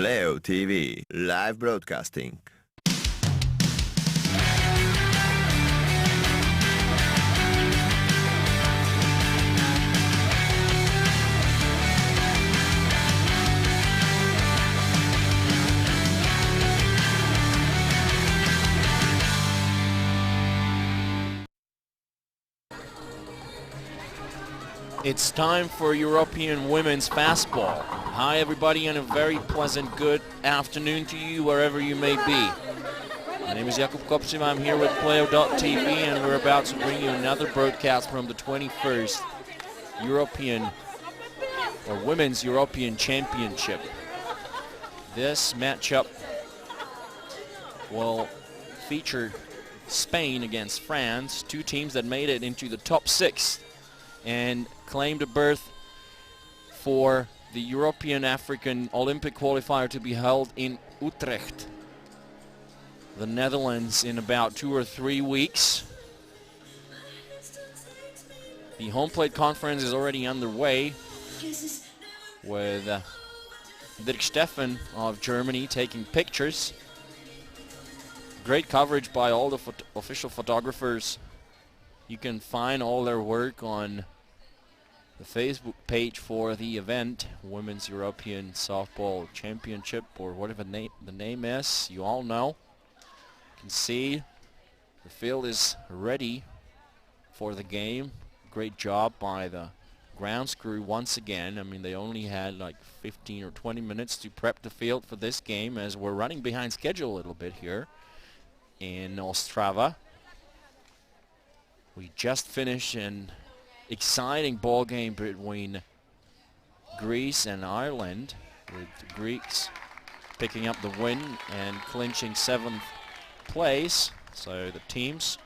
Playo.tv live broadcasting. It's time for European women's fastball. Hi everybody and a very pleasant good afternoon to you wherever you may be. My name is Jakub Kopsiv, I'm here with Playo.tv and we're about to bring you another broadcast from the 21st European or Women's European Championship. This matchup will feature Spain against France, two teams that made it into the top 6 and claimed a berth for the European African Olympic qualifier to be held in Utrecht, the Netherlands, in about 2 or 3 weeks. The home plate conference is already underway with Dirk Steffen of Germany taking pictures. Great coverage by all the official photographers. You can find all their work on the Facebook page for the event, Women's European Softball Championship, or whatever the name is. You all know. You can see the field is ready for the game. Great job by the grounds crew once again. I mean, they only had like 15 or 20 minutes to prep the field for this game, as we're running behind schedule a little bit here in Ostrava. We just finished an exciting ball game between Greece and Ireland, with the Greeks picking up the win and clinching 7th place. So the teams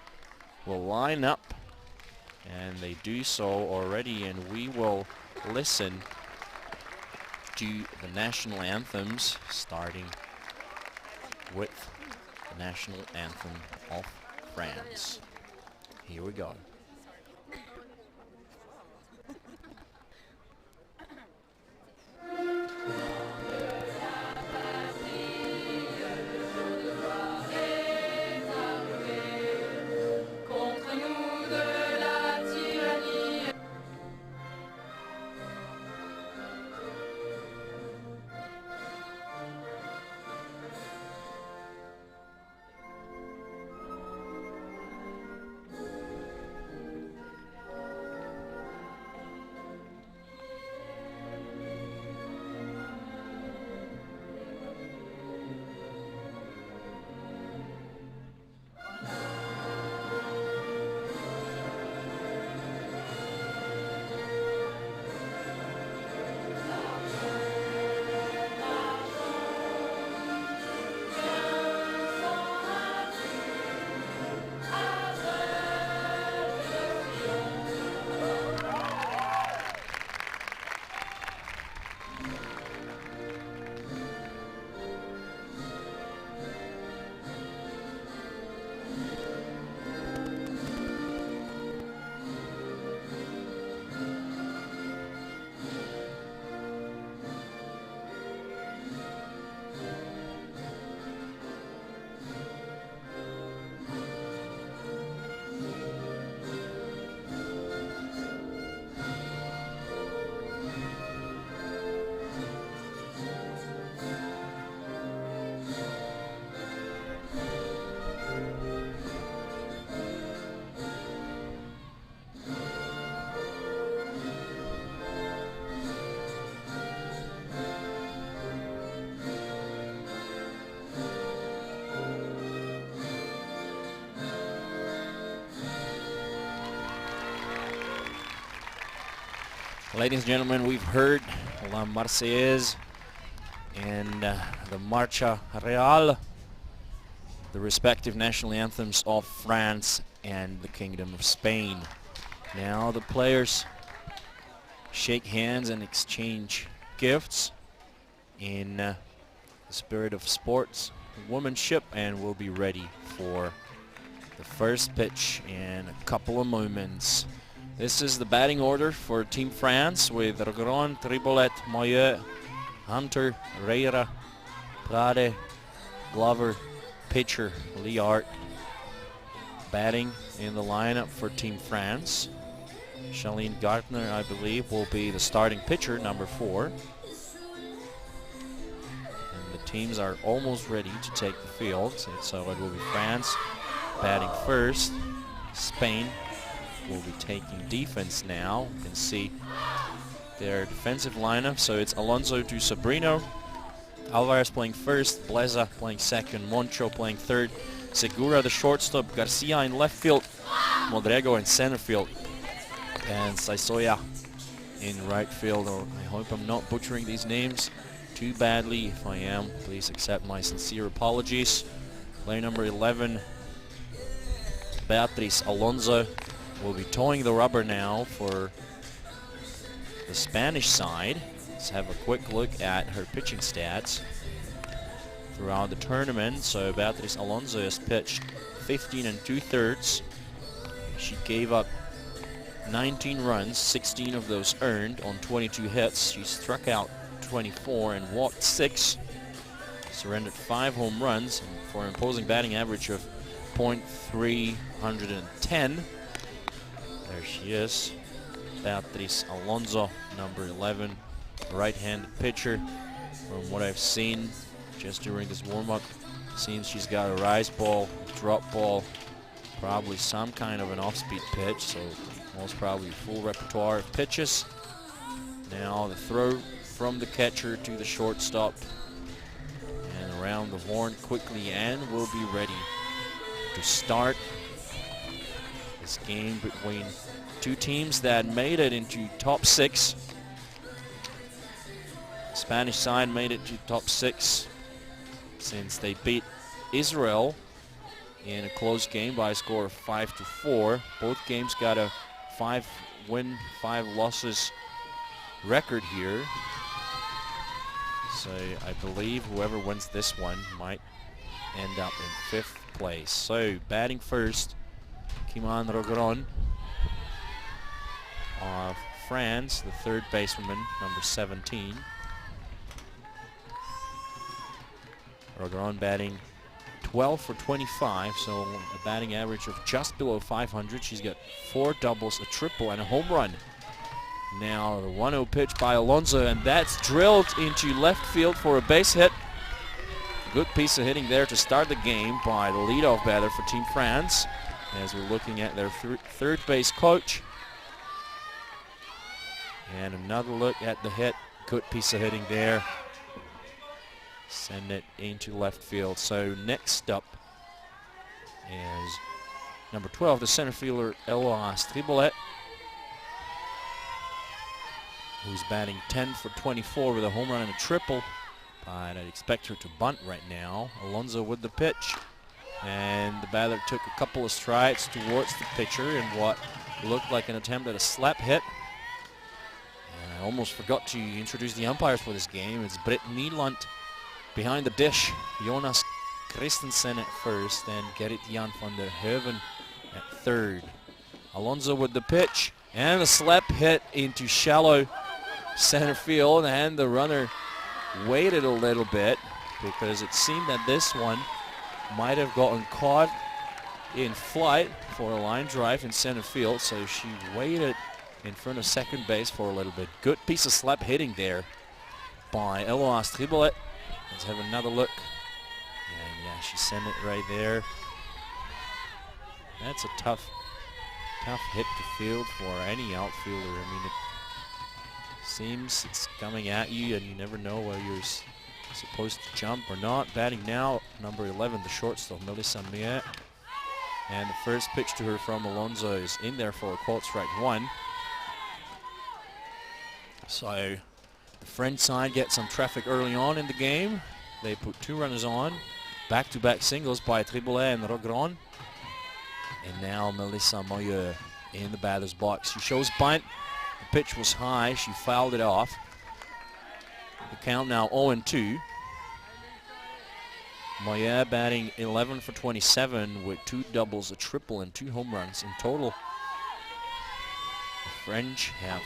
will line up, and they do so already, and we will listen to the national anthems, starting with the national anthem of France. Here we go. Ladies and gentlemen, we've heard La Marseillaise and the Marcha Real, the respective national anthems of France and the Kingdom of Spain. Now the players shake hands and exchange gifts in the spirit of sports womanship, and we'll be ready for the first pitch in a couple of moments. This is the batting order for Team France, with Rogron, Tribolet, Moyeux, Hunter, Reira, Prade, Glover, pitcher Liart. Batting in the lineup for Team France. Charlene Gartner, I believe, will be the starting pitcher, number 4. And the teams are almost ready to take the field. So it will be France batting first. Spain will be taking defense now. You can see their defensive lineup. So it's Alonso to Sabrino. Alvarez playing first. Bleza playing second. Moncho playing third. Segura the shortstop. Garcia in left field. Modrego in center field. And Saisoya in right field. I hope I'm not butchering these names too badly. If I am, please accept my sincere apologies. Player number 11, Beatriz Alonso, will be towing the rubber now for the Spanish side. Let's have a quick look at her pitching stats throughout the tournament. So Beatriz Alonso has pitched 15 2/3. She gave up 19 runs, 16 of those earned on 22 hits. She struck out 24 and walked 6. Surrendered 5 home runs for an imposing batting average of .310. There she is, Beatriz Alonso, number 11, right-handed pitcher. From what I've seen just during this warm-up, seems she's got a rise ball, drop ball, probably some kind of an off-speed pitch, so most probably full repertoire of pitches. Now the throw from the catcher to the shortstop and around the horn quickly, and we'll be ready to start this game between two teams that made it into top 6. The Spanish side made it to top 6 since they beat Israel in a close game by a score of 5-4. Both games got a 5-win, 5-losses record here. So I believe whoever wins this one might end up in 5th place. So batting first, Kiman Rogron of France, the third baseman, number 17. Rogron batting 12 for 25, so a batting average of just below 500. She's got 4 doubles, a triple, and a home run. Now the 1-0 pitch by Alonso, and that's drilled into left field for a base hit. Good piece of hitting there to start the game by the leadoff batter for Team France, as we're looking at their third base coach. And another look at the hit. Good piece of hitting there. Send it into left field. So next up is number 12, the center fielder Eloise Tribolet, who's batting 10 for 24 with a home run and a triple. But I'd expect her to bunt right now. Alonso with the pitch, and the batter took a couple of strides towards the pitcher in what looked like an attempt at a slap hit. And I almost forgot to introduce the umpires for this game. It's Britt Nieland behind the dish, Jonas Christensen at first, and Gerrit Jan van der Hoeven at third. Alonso with the pitch, and a slap hit into shallow center field, and the runner waited a little bit because it seemed that this one might have gotten caught in flight for a line drive in center field, so she waited in front of second base for a little bit. Good piece of slap hitting there by Eloise Tribolet. Let's have another look. And yeah, she sent it right there. That's a tough hit to field for any outfielder. I mean, it seems it's coming at you and you never know whether you're supposed to jump or not. Batting now, number 11, the shortstop, Melissa Miet. And the first pitch to her from Alonso is in there for a called strike 1. So the French side gets some traffic early on in the game. They put 2 runners on. Back-to-back singles by Tribolet and Rogron. And now Melissa Moyer in the batter's box. She shows bunt. The pitch was high. She fouled it off. The count now 0-2. Moyer batting 11 for 27 with 2 doubles, a triple, and 2 home runs in total. The French have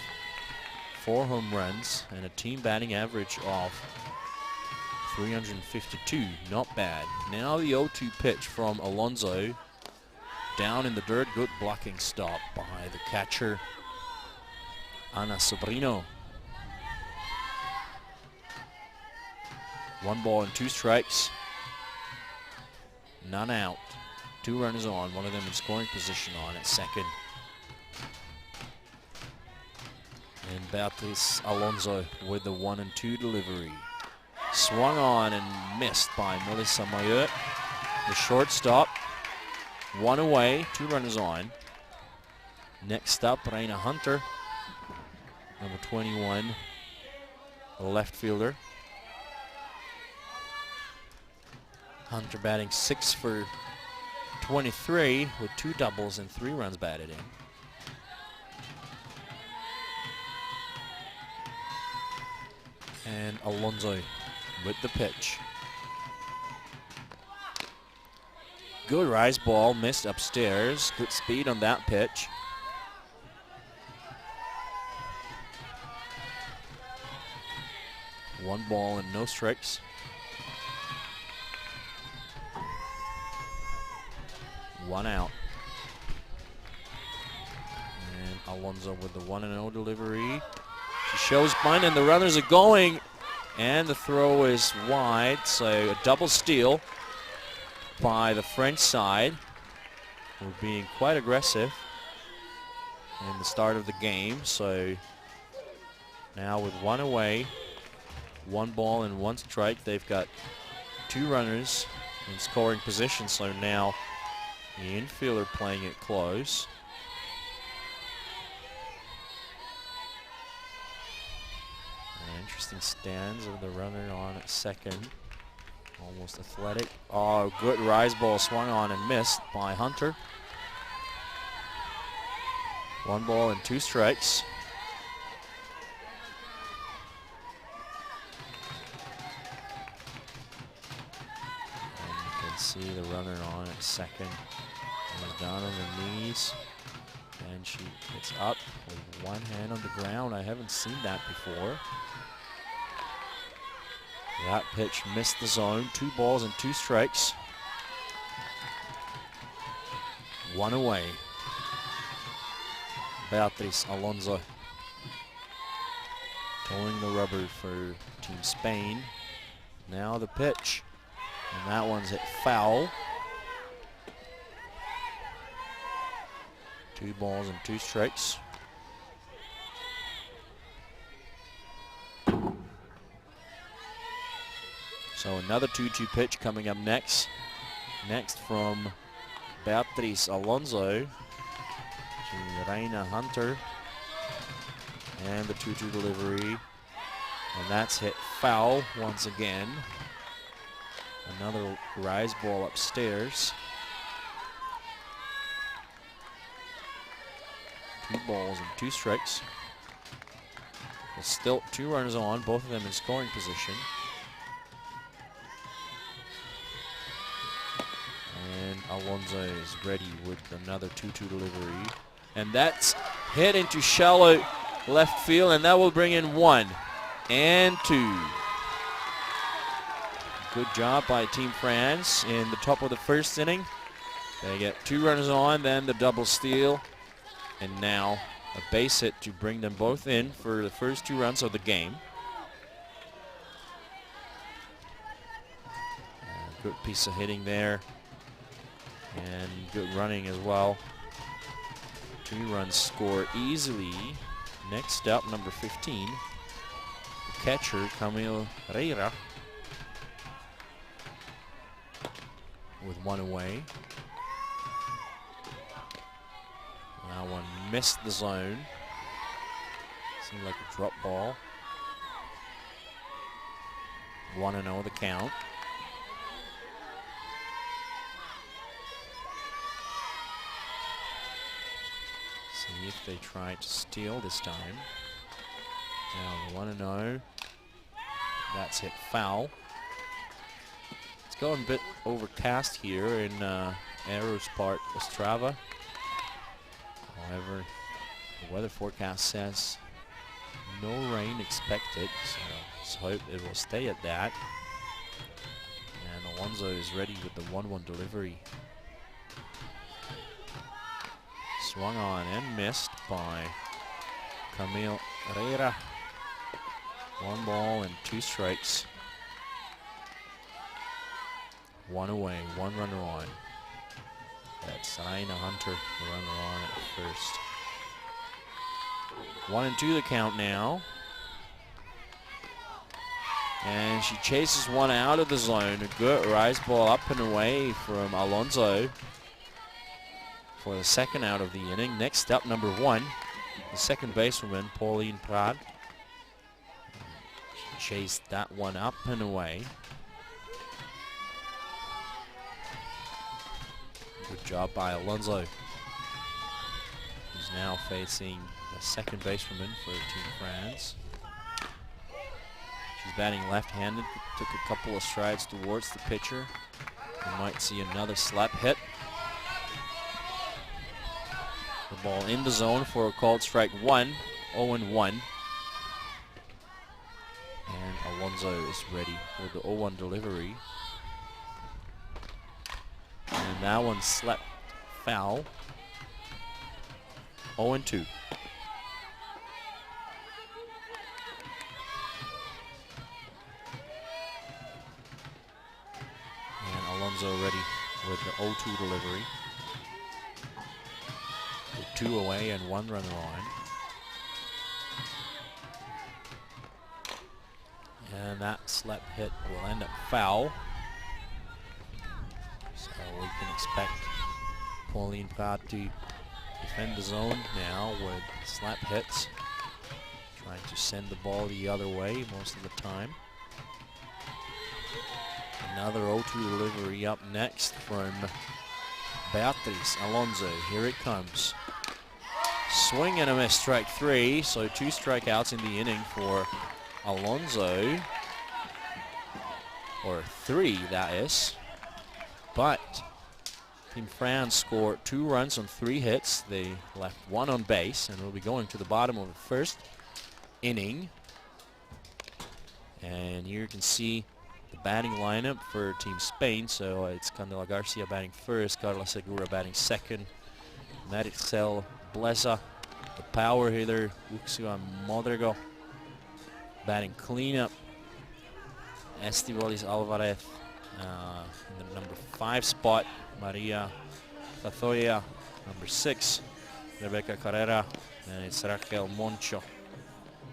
4 home runs and a team batting average of 352, not bad. Now the 0-2 pitch from Alonso. Down in the dirt, good blocking stop by the catcher, Ana Sobrino. 1 ball and 2 strikes. None out. 2 runners on, one of them in scoring position on at second. And Beatriz Alonso with the 1-2 delivery. Swung on and missed by Melissa Mayot. The shortstop. 1 away, 2 runners on. Next up, Raina Hunter, number 21, a left fielder. Hunter batting 6 for 23 with 2 doubles and 3 runs batted in. And Alonso with the pitch. Good rise ball, missed upstairs. Good speed on that pitch. One ball and no strikes. One out. And Alonso with the 1-0 delivery. She shows bunt and the runners are going. And the throw is wide, so a double steal by the French side. We're being quite aggressive in the start of the game. So now with 1 away, 1 ball and 1 strike, they've got 2 runners in scoring position. So now the infielder playing it close. An interesting stance of the runner on at second. Almost athletic. Oh, good rise ball swung on and missed by Hunter. 1 ball and 2 strikes. And you can see the runner on at second. Goes down on her knees. And she gets up with 1 hand on the ground. I haven't seen that before. That pitch missed the zone. 2 balls and 2 strikes. 1 away. Beatriz Alonso towing the rubber for Team Spain. Now the pitch. And that one's hit foul. 2 balls and 2 strikes. So another 2-2 pitch coming up next. Next from Beatriz Alonso to Raina Hunter. And the 2-2 delivery. And that's hit foul once again. Another rise ball upstairs. 2 balls and 2 strikes. There's still 2 runners on, both of them in scoring position. And Alonso is ready with another 2-2 delivery. And that's hit into shallow left field, and that will bring in 1 and 2. Good job by Team France in the top of the first inning. They get 2 runners on, then the double steal, and now a base hit to bring them both in for the first 2 runs of the game. Good piece of hitting there. And good running as well. 2 runs scored easily. Next up, number 15, the catcher, Camille Reira, with 1 away. That one missed the zone. Seemed like a drop ball. 1-0 the count. See if they try to steal this time. Now 1-0. That's hit foul. It's going a bit overcast here in Aerosport Ostrava. However, the weather forecast says no rain expected, so let's hope it will stay at that. Alonso is ready with the 1-1 delivery. Swung on and missed by Camille Herrera. 1 ball and 2 strikes. 1 away, 1 runner on. That's Raina Hunter, the runner on at first. 1-2 the count now. And she chases one out of the zone. A good rise ball up and away from Alonso for the second out of the inning. Next up, number 1, the second basewoman, Pauline Prad. She chased that one up and away. Good job by Alonso, who's now facing the second basewoman for Team France. She's batting left-handed, took a couple of strides towards the pitcher. We might see another slap hit. The ball in the zone for a called strike 1, 0-1. And Alonso is ready with the 0-1 delivery. And that one slapped foul. 0-2. Alonso ready with the 0-2 delivery. With 2 away and 1 runner on. And that slap hit will end up foul. So we can expect Pauline Pratt to defend the zone now with slap hits. Trying to send the ball the other way most of the time. Another 0-2 delivery up next from Beatriz Alonso. Here it comes. Swing and a miss, strike 3. So 2 strikeouts in the inning for Alonso. Or 3, that is. But Team France scored 2 runs on 3 hits. They left 1 on base and will be going to the bottom of the first inning. And here you can see the batting lineup for Team Spain. So it's Candela Garcia batting first, Carla Segura batting second, Maricel Blesa, the power hitter, Uxua Modrigo batting cleanup, Estivalis Alvarez in the number 5 spot, Maria Tatoya number 6, Rebecca Carrera, and it's Raquel Moncho.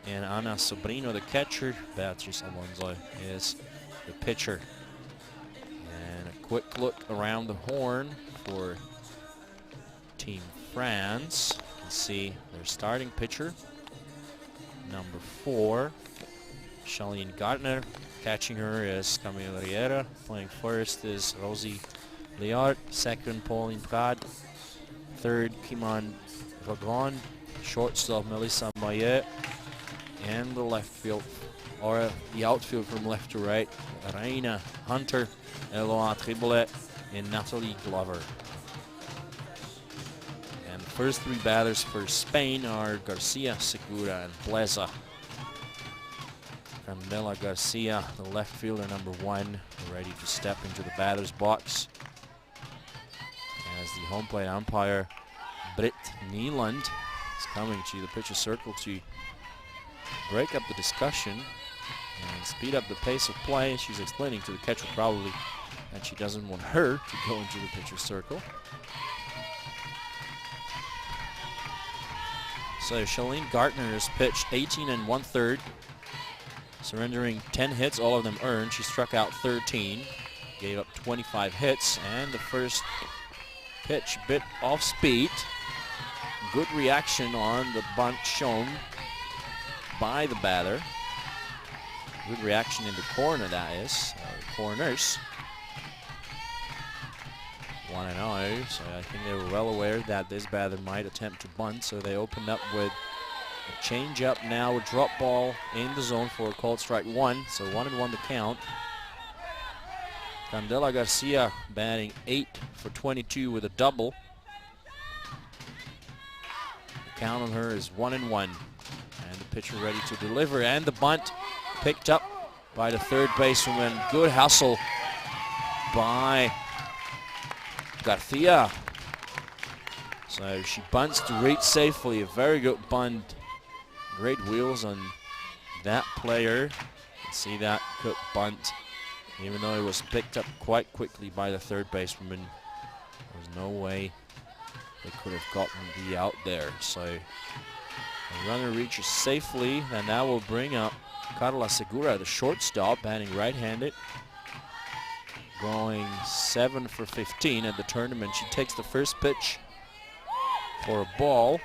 And Ana Sobrino, the catcher. Beatriz Alonso is the pitcher. And a quick look around the horn for Team France. You can see their starting pitcher, number 4, Charlene Gardner. Catching her is Camille Riera. Playing first is Rosie Liard. Second, Pauline Prad. Third, Kimon Vagon. Shortstop, Melissa Maillet. And the left field, or the outfield from left to right, Raina Hunter, Eloa Triboulet, and Natalie Glover. And the first 3 batters for Spain are Garcia, Segura, and Blesa. Candela Garcia, the left fielder, number 1, ready to step into the batter's box. As the home plate umpire, Britt Nieland, is coming to the pitcher's circle to break up the discussion and speed up the pace of play. She's explaining to the catcher probably that she doesn't want her to go into the pitcher's circle. So Charlene Gardner has pitched 18 1/3, surrendering 10 hits, all of them earned. She struck out 13, gave up 25 hits, and the first pitch bit off speed. Good reaction on the bunt shown by the batter. Good reaction in the corner, that is, corners. 1-0, so I think they were well aware that this batter might attempt to bunt, so they opened up with a change-up now, a drop ball in the zone for a called strike 1, so 1-1 the count. Candela Garcia batting 8 for 22 with a double. The count on her is 1-1. And the pitcher ready to deliver, and the bunt picked up by the third baseman. Good hustle by Garcia. So she bunts to reach safely. A very good bunt. Great wheels on that player. You can see that good bunt. Even though it was picked up quite quickly by the third baseman, there was no way they could have gotten the out there. So the runner reaches safely, and that will bring up Carla Segura, the shortstop, batting right-handed. Going 7 for 15 at the tournament. She takes the first pitch for a ball.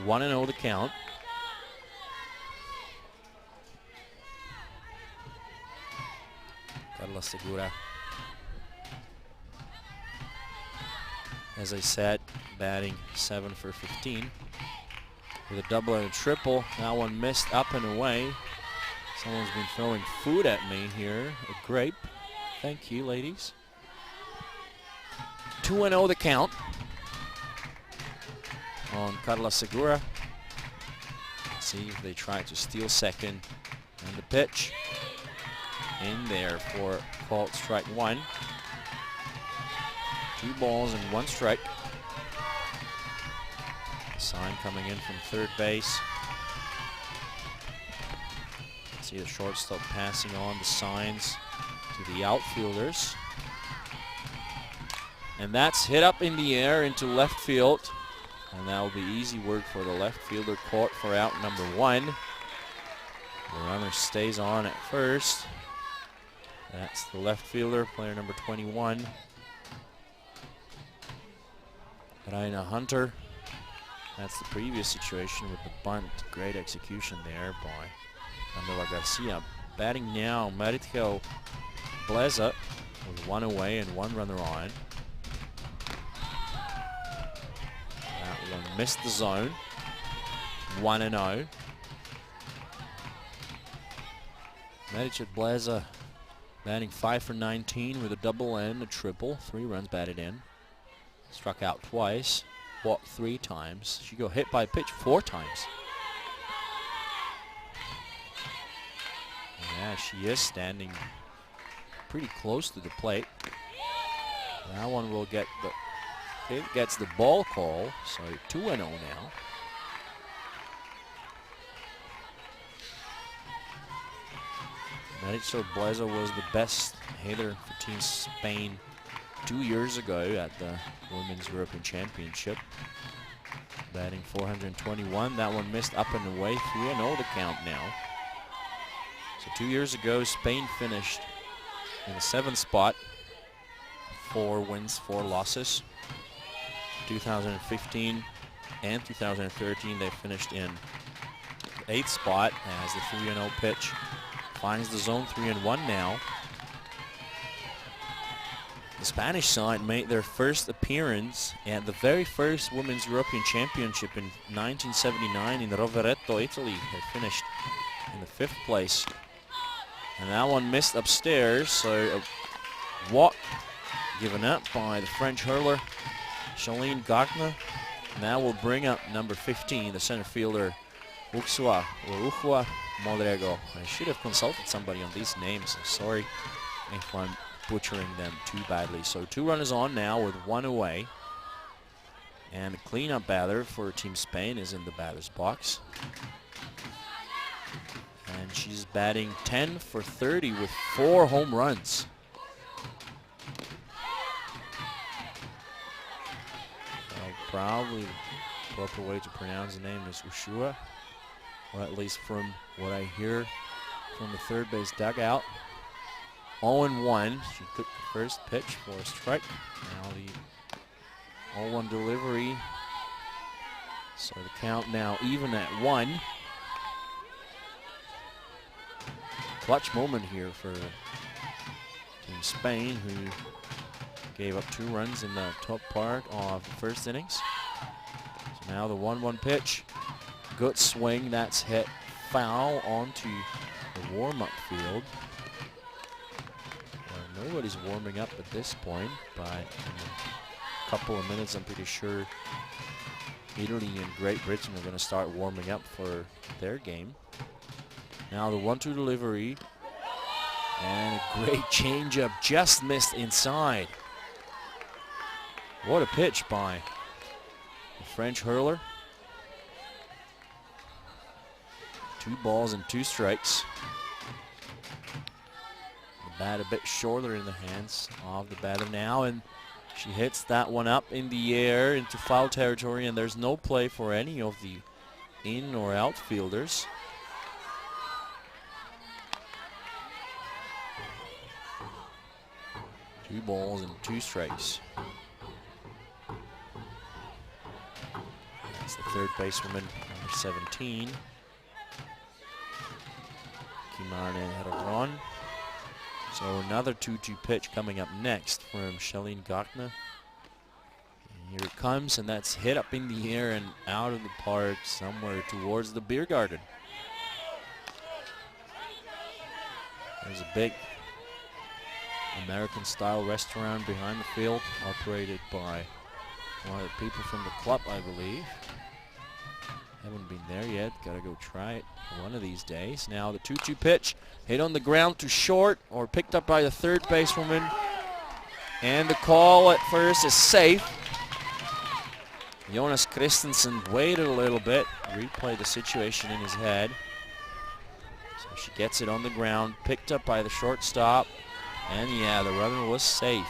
1-0 the count. Carla Segura, as I said, batting 7 for 15 with a double and a triple. That one missed up and away. Someone's been throwing food at me here. A grape. Thank you, ladies. 2-0 the count on Carla Segura. Let's see if they try to steal second. And the pitch in there for called strike one. 2 balls and 1 strike. The sign coming in from third base. See the shortstop passing on the signs to the outfielders. And that's hit up in the air into left field. And that will be easy work for the left fielder, caught for out number 1. The runner stays on at first. That's the left fielder, player number 21. Raina Hunter. That's the previous situation with the bunt. Great execution there by Candela Garcia. Batting now, Maritjo Bleza with 1 away and 1 runner on. That one missed the zone. 1-0. Maritjo Bleza batting 5 for 19 with a double and a triple. 3 runs batted in. Struck out twice. Walked 3 times. She got hit by a pitch 4 times. Yeah, she is standing pretty close to the plate. That one will get the, it gets the ball call, so 2-0 now. Maritjo Bleza was the best hitter for Team Spain 2 years ago at the Women's European Championship. Batting 421. That one missed up and away. 3-0 the count now. So 2 years ago, Spain finished in the 7th spot. 4 wins, 4 losses. 2015 and 2013, they finished in the 8th spot as the 3-0 pitch finds the zone. 3-1 now. The Spanish side made their first appearance at the very first Women's European Championship in 1979 in Rovereto, Italy. They finished in the 5th place. And that one missed upstairs, so a walk given up by the French hurler, Charlene Gardner. And that will bring up number 15, the center fielder, Uxua Modrego. I should have consulted somebody on these names. I'm sorry if I'm butchering them too badly. So 2 runners on now with 1 away. And the cleanup batter for Team Spain is in the batter's box. And she's batting 10 for 30 with 4 home runs. Probably the proper way to pronounce the name is Ushua, or at least from what I hear from the third base dugout. 0-1. She took the first pitch for a strike. Now the 0-1 delivery. So the count now even at 1. Clutch moment here for Team Spain, who gave up 2 runs in the top part of the first innings. So now the 1-1 pitch. Good swing. That's hit foul onto the warm-up field. Nobody's warming up at this point, but in a couple of minutes, I'm pretty sure Italy and Great Britain are going to start warming up for their game. Now the 1-2 delivery. And a great changeup, just missed inside. What a pitch by the French hurler. 2 balls and 2 strikes. The bat a bit shorter in the hands of the batter now, and she hits that one up in the air into foul territory, and there's no play for any of the in or outfielders. Two balls and 2 strikes. That's the third basewoman, number 17. Kimane had a run. So another 2-2 pitch coming up next from Charlene Gartner. And here it comes, and that's hit up in the air and out of the park somewhere towards the beer garden. There's a big American-style restaurant behind the field, operated by one of the people from the club, I believe. Haven't been there yet. Gotta go try it one of these days. Now the 2-2 pitch, hit on the ground to short, or picked up by the third basewoman. And the call at first is safe. Jonas Christensen waited a little bit, replayed the situation in his head. So she gets it on the ground, picked up by the shortstop. And yeah, the runner was safe.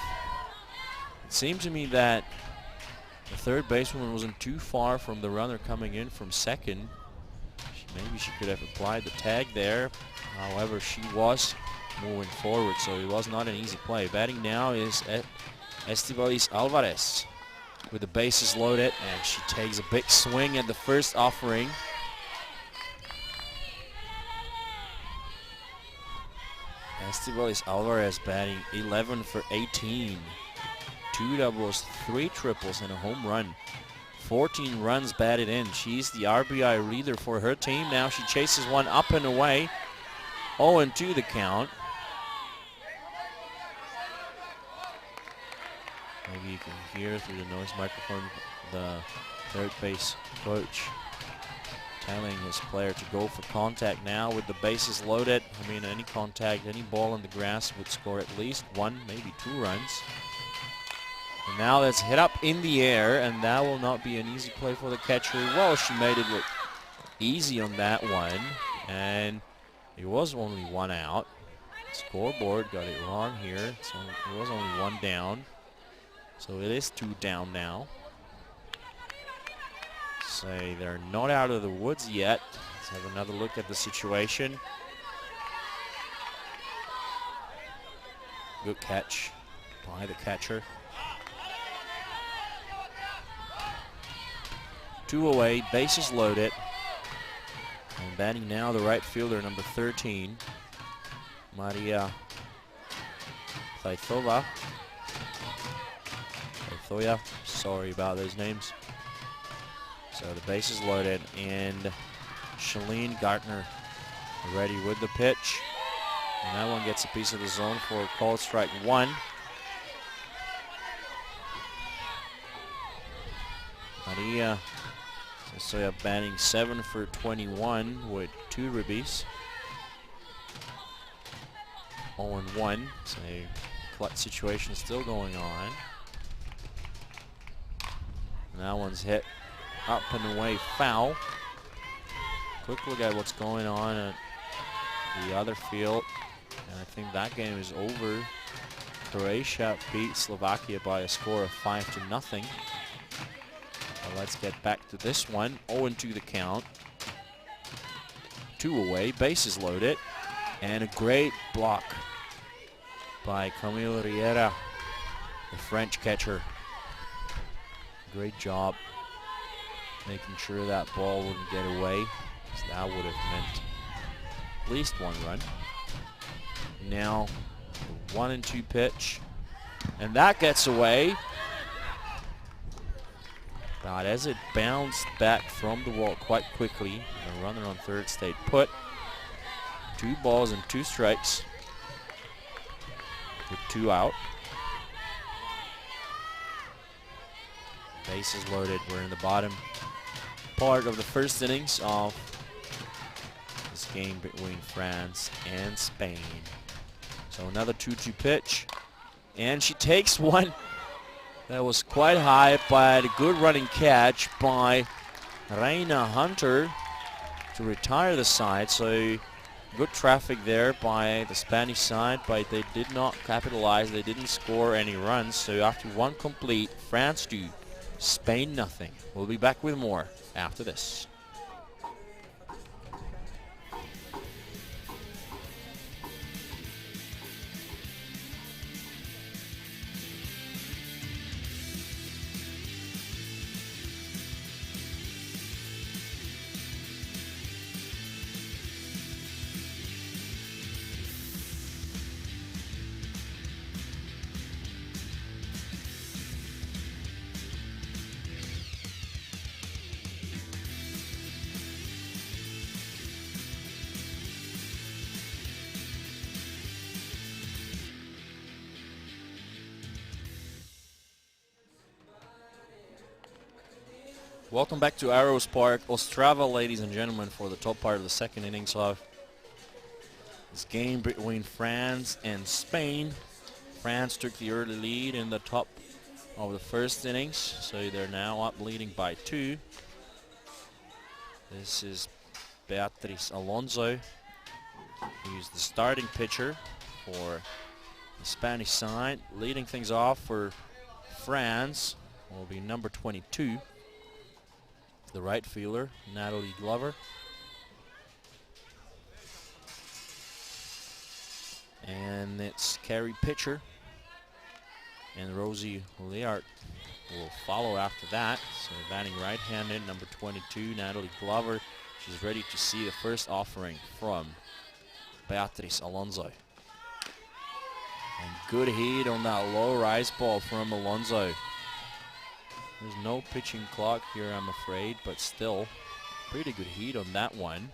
It seemed to me that the third basewoman wasn't too far from the runner coming in from second. Maybe she could have applied the tag there. However, she was moving forward, so it was not an easy play. Batting now is Estivalis Alvarez with the bases loaded, and she takes a big swing at the first offering. Estivalis Alvarez batting 11 for 18. 2 doubles, 3 triples, and a home run. 14 runs batted in. She's the RBI leader for her team. Now she chases one up and away. 0-2 the count. Maybe you can hear through the noise microphone the third base coach telling his player to go for contact now with the bases loaded. I mean, any contact, any ball in the grass would score at least 1, maybe 2 runs. And now that's hit up in the air, and that will not be an easy play for the catcher. Well, she made it look easy on that one, and it was only 1 out. Scoreboard got it wrong here, so it was only 1 down. So it is 2 down now. Say they're not out of the woods yet. Let's have another look at the situation. Good catch by the catcher. 2 away, bases loaded. And batting now the right fielder, number 13, Maria Zaitova. Sorry about those names. So the bases loaded, and Charlene Gartner ready with the pitch. And that one gets a piece of the zone for a called strike 1. Maria Zaitova batting 7 for 21 with 2 ribbies. 0-1, so clutch situation still going on. And that one's hit up and away, foul. Quick look at what's going on at the other field, and I think that game is over. Croatia beat Slovakia by a score of 5-0. So let's get back to this one. 0-2 the count. 2 away, bases loaded, and a great block by Camille Riera, the French catcher. Great job making sure that ball wouldn't get away, because that would have meant at least 1 run. Now the 1-2 pitch, and that gets away. But as it bounced back from the wall quite quickly, the runner on third stayed put. 2 balls and 2 strikes with 2 out. Bases loaded. We're in the bottom part of the first innings of this game between France and Spain. So another 2-2 pitch. And she takes one that was quite high, but a good running catch by Reina Hunter to retire the side. So good traffic there by the Spanish side, but they did not capitalize. They didn't score any runs. So after one complete, France 2, Spain nothing. We'll be back with more after this. Welcome back to Arrows Park, Ostrava, ladies and gentlemen, for the top part of the second innings of this game between France and Spain. France took the early lead in the top of the first innings, so they're now up leading by 2. This is Beatriz Alonso, who's the starting pitcher for the Spanish side. Leading things off for France will be number 22. The right fielder, Natalie Glover. And it's Carrie Pitcher. And Rosie Liart will follow after that. So batting right-handed, number 22, Natalie Glover. She's ready to see the first offering from Beatriz Alonso. And good heat on that low rise ball from Alonso. There's no pitching clock here, I'm afraid, but still pretty good heat on that one.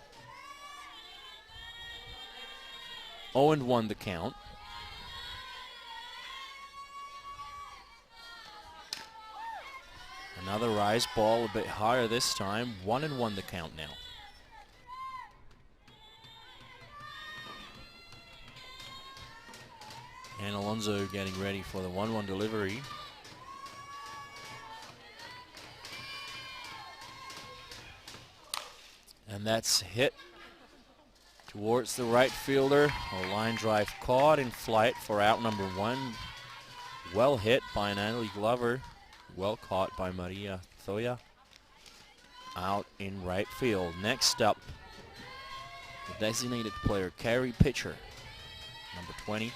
0-1 the count. Another rise ball, a bit higher this time. 1-1 the count now. And Alonso getting ready for the 1-1 delivery. And that's hit towards the right fielder. A line drive caught in flight for out number 1. Well hit by Natalie Glover. Well caught by Maria Thoya. Out in right field. Next up, the designated player, Carrie Pitcher, number 20.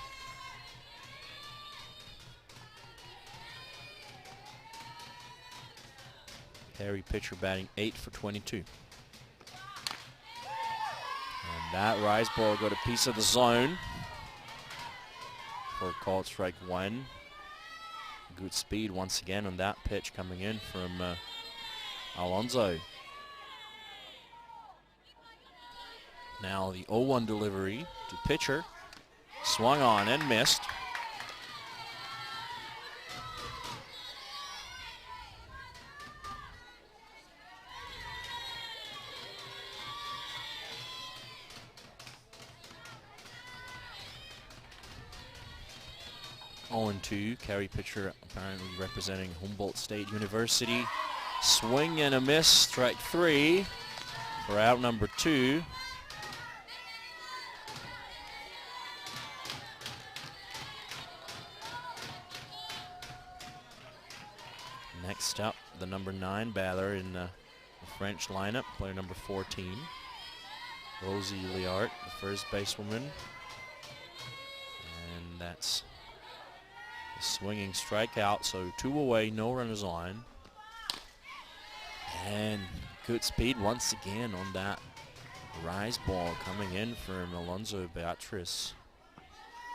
Carrie Pitcher batting 8 for 22. And that rise ball got a piece of the zone for a called strike 1. Good speed once again on that pitch coming in from Alonso. Now the 0-1 delivery to Pitcher. Swung on and missed. And 2, Carrie Pitcher apparently representing Humboldt State University. Swing and a miss, strike 3 for out number 2. Next up, the number 9 batter in the French lineup, player number 14, Rosie Liart, the first basewoman. And that's a swinging strikeout, so 2 away, no runners on. And good speed once again on that rise ball coming in from Alonso Beatriz.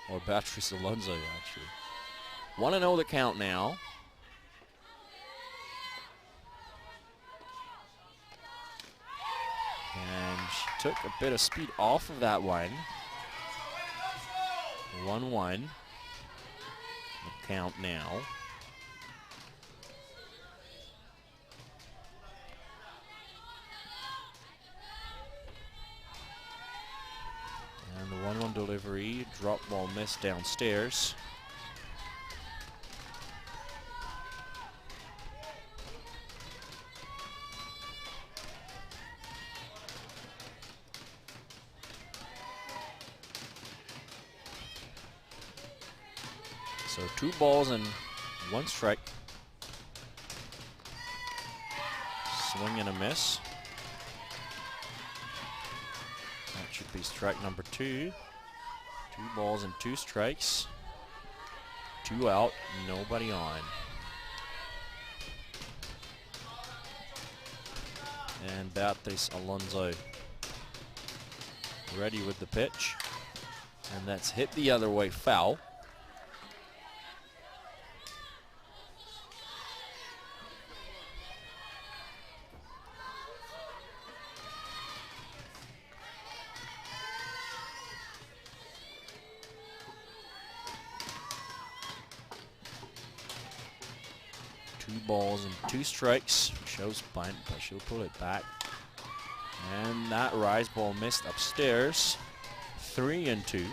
Or Beatriz Alonso, actually. 1-0 the count now. And she took a bit of speed off of that one. 1-1. The count now. And the 1-1 on delivery. Drop ball missed downstairs. So 2 balls and 1 strike. Swing and a miss. That should be strike number 2. 2 balls and 2 strikes. 2 out, nobody on. And Beatriz Alonso ready with the pitch. And that's hit the other way, foul. Balls and 2 strikes. Shows bunt, but she'll pull it back. And that rise ball missed upstairs. 3 and 2.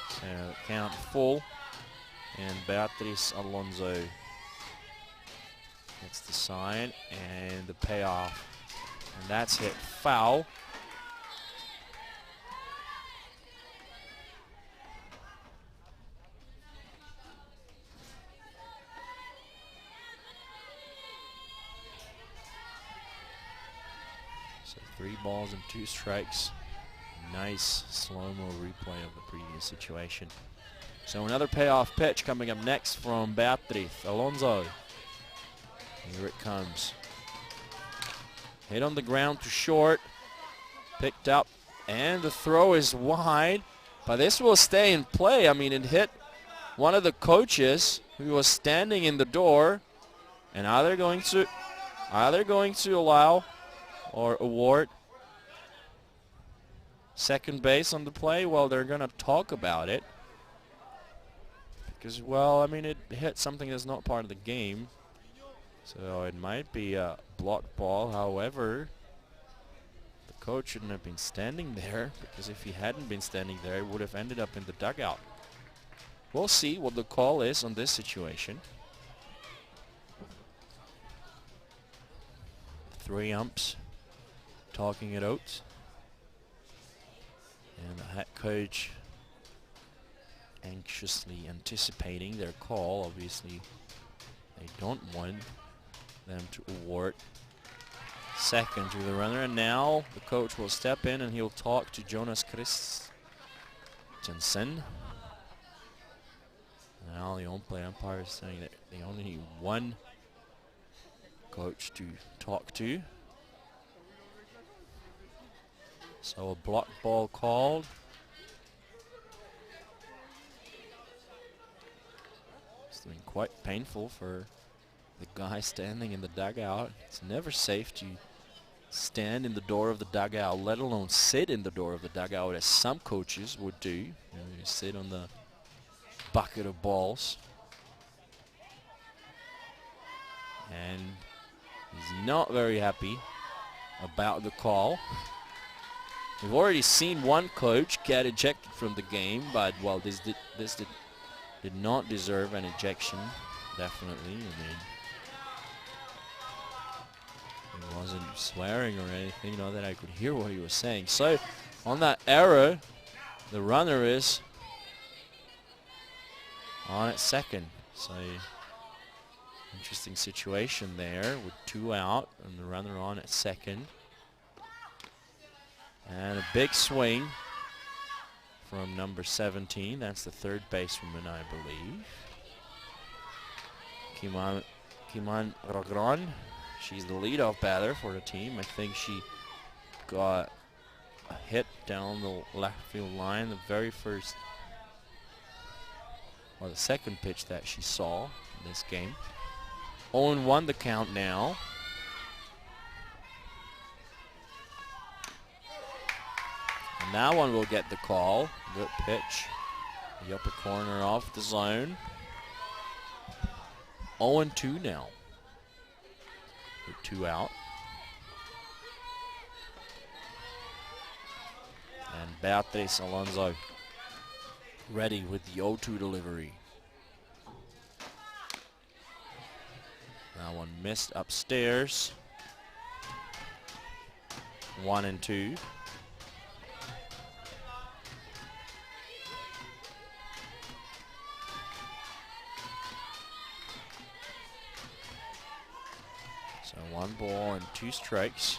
So count full. And Beatriz Alonso gets the sign and the payoff. And that's hit foul. So 3 balls and 2 strikes. Nice slow-mo replay of the previous situation. So another payoff pitch coming up next from Beatriz Alonso. Here it comes. Hit on the ground to short. Picked up. And the throw is wide. But this will stay in play. I mean, it hit one of the coaches who was standing in the door. And are they going to allow or award second base on the play? Well, they're going to talk about it. Because, well, I mean, it hit something that's not part of the game. So it might be a blocked ball. However, the coach shouldn't have been standing there, because if he hadn't been standing there, it would have ended up in the dugout. We'll see what the call is on this situation. 3 umps talking it out. And the head coach anxiously anticipating their call. Obviously, they don't want them to award second to the runner. And now the coach will step in and he'll talk to Jonas Christensen. Now the on-play umpire is saying that they only need 1 coach to talk to. So a block ball called. It's been quite painful for the guy standing in the dugout. It's never safe to stand in the door of the dugout, let alone sit in the door of the dugout, as some coaches would do. You sit on the bucket of balls. And he's not very happy about the call. We've already seen 1 coach get ejected from the game, but well, this did not deserve an ejection, definitely. I mean, he wasn't swearing or anything, not that I could hear what he was saying. So on that error, the runner is on at second. So interesting situation there with 2 out and the runner on at second. And a big swing from number 17. That's the third basewoman, I believe. Kiman Ragran. She's the leadoff batter for the team. I think she got a hit down the left field line, the very first, or the second pitch that she saw in this game. 0-1 the count now. And that one will get the call. Good pitch. The upper corner off the zone. 0-2 now. with 2 out. And Beatriz Alonso ready with the 0-2 delivery. That one missed upstairs. 1 and 2. So 1 ball and 2 strikes.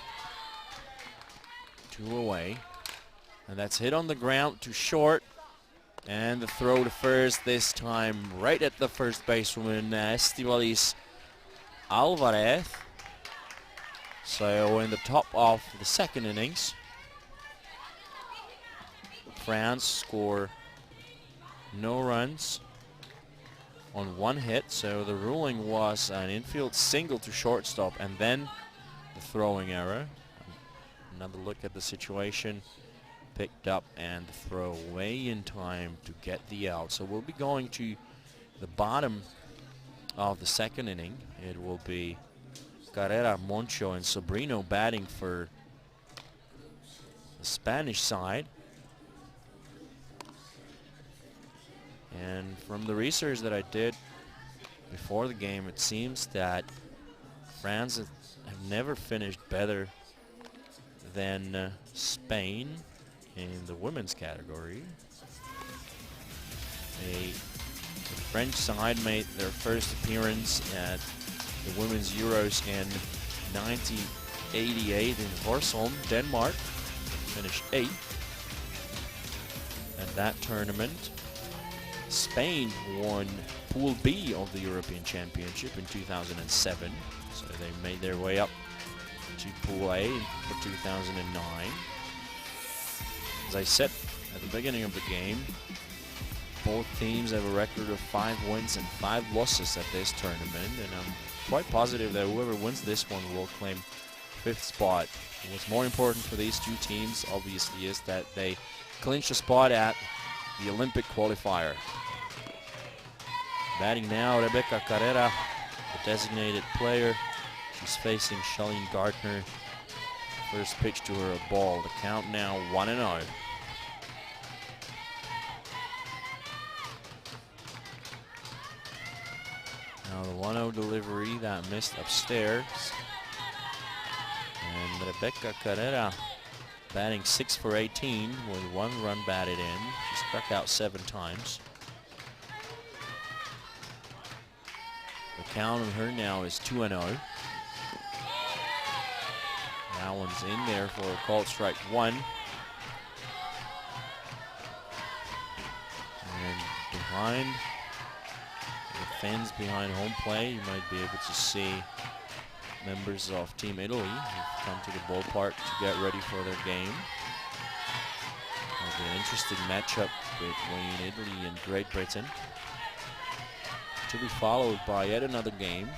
2 away. And that's hit on the ground to short. And the throw to first, this time right at the first basewoman, Estivalis Alvarez. So in the top of the second innings, France score no runs on 1 hit. So the ruling was an infield single to shortstop and then the throwing error. Another look at the situation. Picked up and the throw way in time to get the out. So we'll be going to the bottom of the second inning. It will be Carrera, Moncho, and Sobrino batting for the Spanish side. And from the research that I did before the game, it seems that France have never finished better than Spain in the women's category. The French side made their first appearance at the Women's Euros in 1988 in Horsholm, Denmark. Finished 8th at that tournament. Spain won Pool B of the European Championship in 2007. So they made their way up to Pool A for 2009. As I said at the beginning of the game, both teams have a record of 5 wins and 5 losses at this tournament, and I'm quite positive that whoever wins this one will claim 5th spot. And what's more important for these 2 teams, obviously, is that they clinch a spot at the Olympic qualifier. Batting now, Rebecca Carrera, the designated player. She's facing Charlene Gardner. First pitch to her, a ball. The count now 1-0. Now the 1-0 delivery that missed upstairs. And Rebecca Carrera batting 6 for 18 with 1 run batted in. She struck out 7 times. The count on her now is 2-0. That one's in there for a called strike 1. And behind the fence behind home play, you might be able to see members of Team Italy who've come to the ballpark to get ready for their game. It'll be an interesting matchup between Italy and Great Britain, to be followed by yet another game.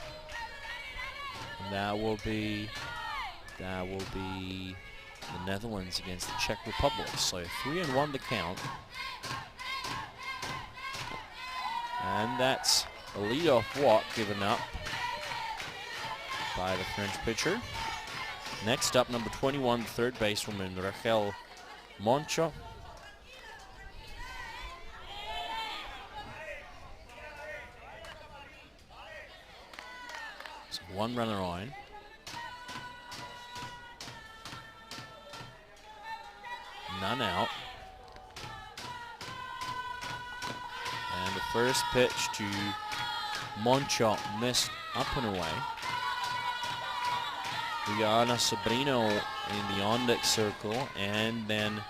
And that will be the Netherlands against the Czech Republic. So 3-1 the count. And that's a leadoff walk given up by the French pitcher. Next up, number 21, the third basewoman, Raquel Moncho. So 1 runner on. None out. And the first pitch to Moncho missed up and away. We got Ana Sobrino in the on-deck circle, and then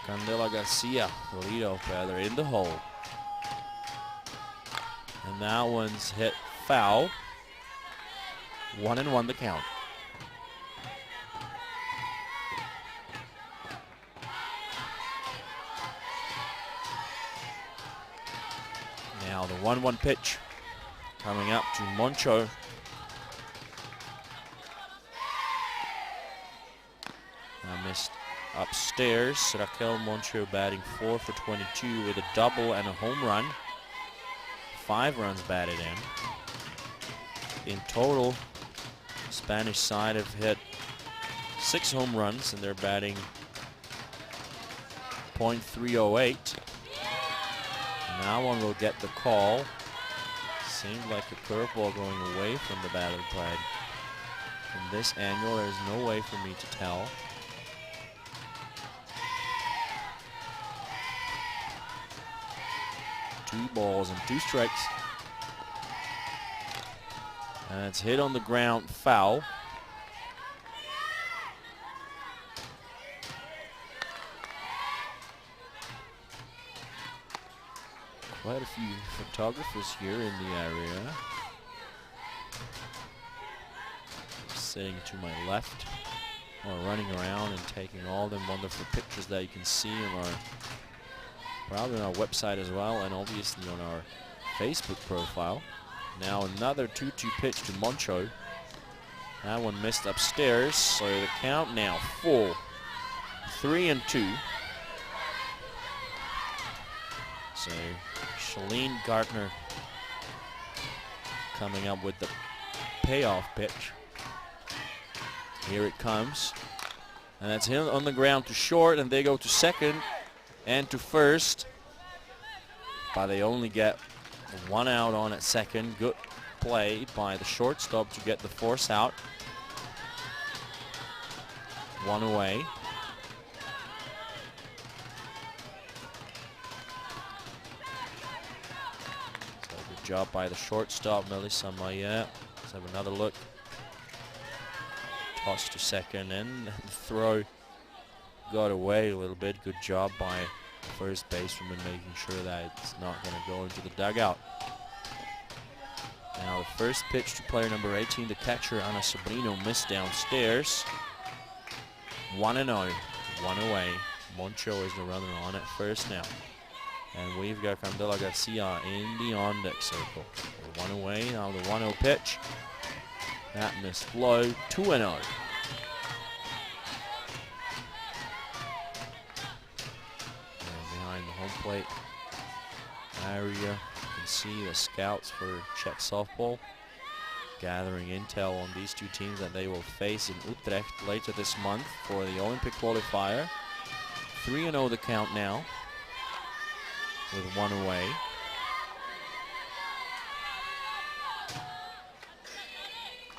Candela Garcia, the leadoff batter, in the hole. And that one's hit foul. 1-1 the count. Now the 1-1 pitch coming up to Moncho. Missed upstairs. Raquel Moncho batting 4 for 22 with a double and a home run. 5 runs batted in. in total, Spanish side have hit 6 home runs, and they're batting .308. And that one will get the call. Seemed like a curveball going away from the batter, but from this angle, there's no way for me to tell. Two balls and 2 strikes. And it's hit on the ground, foul. Quite a few photographers here in the area. Sitting to my left, or running around and taking all them wonderful pictures that you can see on our, probably on our website as well, and obviously on our Facebook profile. Now another 2-2 pitch to Moncho. That one missed upstairs, so the count now full. 3-2. So Shalene Gardner coming up with the payoff pitch. Here it comes. And that's him on the ground to short, and they go to second and to first. But they only get 1 out on at second. Good play by the shortstop to get the force out. 1 away. So good job by the shortstop, Melissa Maya. Let's have another look. Toss to second, and the throw got away a little bit. Good job by first baseman making sure that it's not going to go into the dugout. Now the first pitch to player number 18, the catcher Ana Sobrino, missed downstairs. 1-0, 1 away. Moncho is the runner on at first now. And we've got Candela Garcia in the on-deck circle. 1 away, now the 1-0 pitch. That missed low, 2-0. Behind the home plate area, you can see the scouts for Czech softball gathering intel on these 2 teams that they will face in Utrecht later this month for the Olympic qualifier. 3-0 the count now, with 1 away.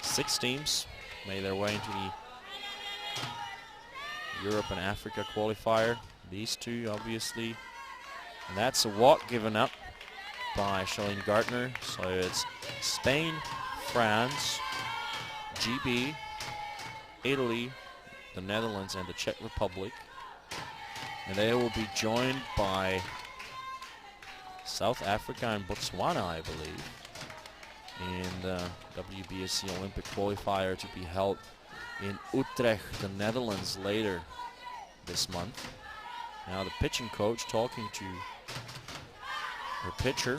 Six teams made their way into the Europe and Africa qualifier. These 2, obviously. And that's a walk given up by Shalene Gardner. So it's Spain, France, GB, Italy, the Netherlands, and the Czech Republic. And they will be joined by South Africa and Botswana, I believe, in the WBSC Olympic qualifier to be held in Utrecht, the Netherlands, later this month. Now the pitching coach talking to her pitcher.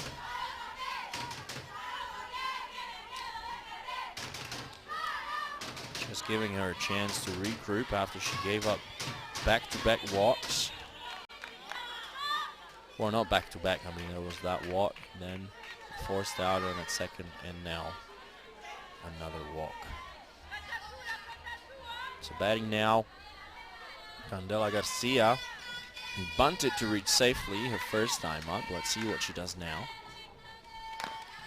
Just giving her a chance to regroup after she gave up back-to-back walks. Well, not back-to-back, I mean, there was that walk, then forced out on at second, and now another walk. So batting now, Candela Garcia, who bunted to reach safely her first time up. Let's see what she does now.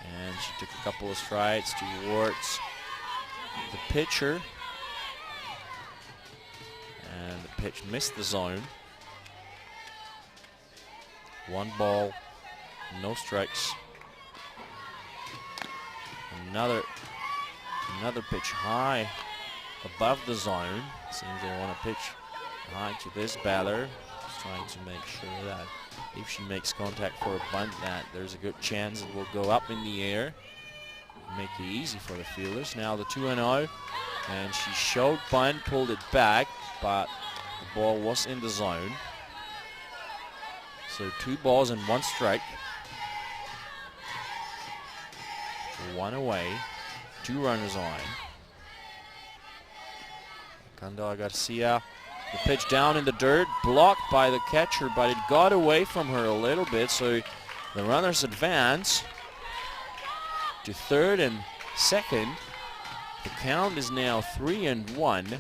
And she took a couple of strides towards the pitcher. And the pitch missed the zone. 1 ball, no strikes. Another pitch high above the zone. Seems they want to pitch high to this batter. Just trying to make sure that if she makes contact for a bunt, that there's a good chance it will go up in the air. Make it easy for the fielders. Now the 2-0, and she showed bunt, pulled it back, but the ball was in the zone. So 2 balls and 1 strike. 1 away, 2 runners on. Candela Garcia, the pitch down in the dirt, blocked by the catcher, but it got away from her a little bit, so the runners advance to third, and second. The count is now 3-1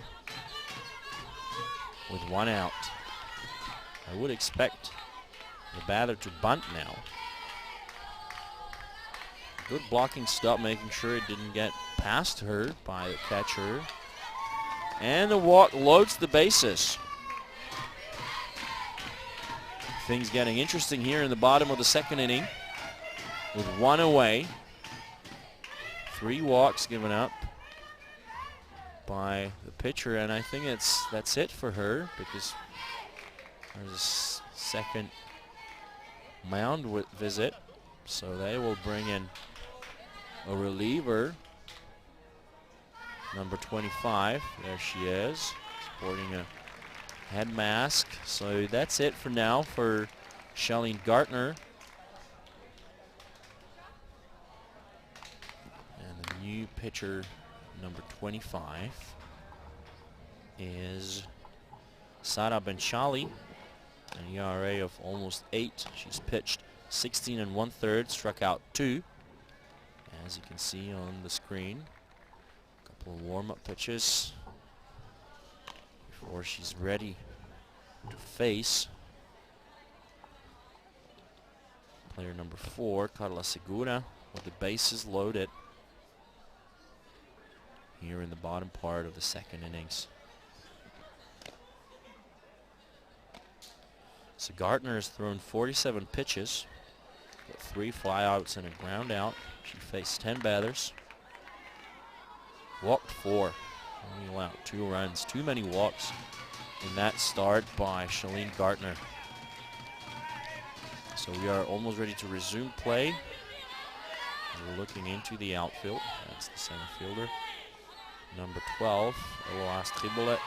with 1 out. I would expect the batter to bunt now. Good blocking stop, making sure it didn't get past her by the catcher. And the walk loads the bases. Things getting interesting here in the bottom of the second inning with 1 away. 3 walks given up by the pitcher, and I think that's it for her, because there's a second mound visit, so they will bring in a reliever, number 25. There she is, sporting a head mask. So that's it for now for Charlene Gartner. And the new pitcher, number 25, is Sara Benchali, an ERA of almost 8. She's pitched 16 1/3, struck out 2, as you can see on the screen. A couple of warm-up pitches before she's ready to face player number 4, Carla Segura, with the bases loaded here in the bottom part of the second innings. So Gartner has thrown 47 pitches, got 3 flyouts and a ground out. She faced 10 batters, walked 4, only allowed 2 runs. Too many walks in that start by Charlene Gartner. So we are almost ready to resume play. We're looking into the outfield. That's the center fielder, number 12, Eloise Tribolet,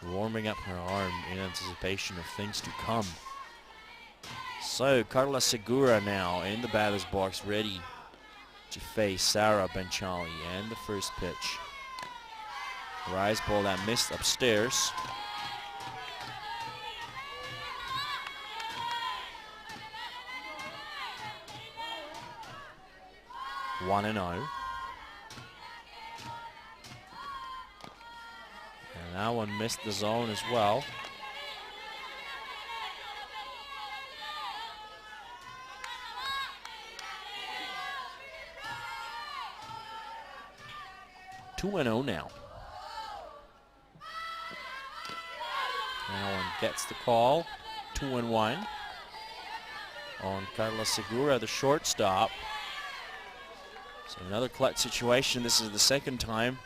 warming up her arm in anticipation of things to come. So Carla Segura now in the batter's box, ready to face Sara Benchali, and the first pitch. Rise ball that missed upstairs. One and 0. And that one missed the zone as well. Two and 0 now. That one gets the call. 2-1 on Carla Segura, the shortstop. So another clutch situation. This is the second time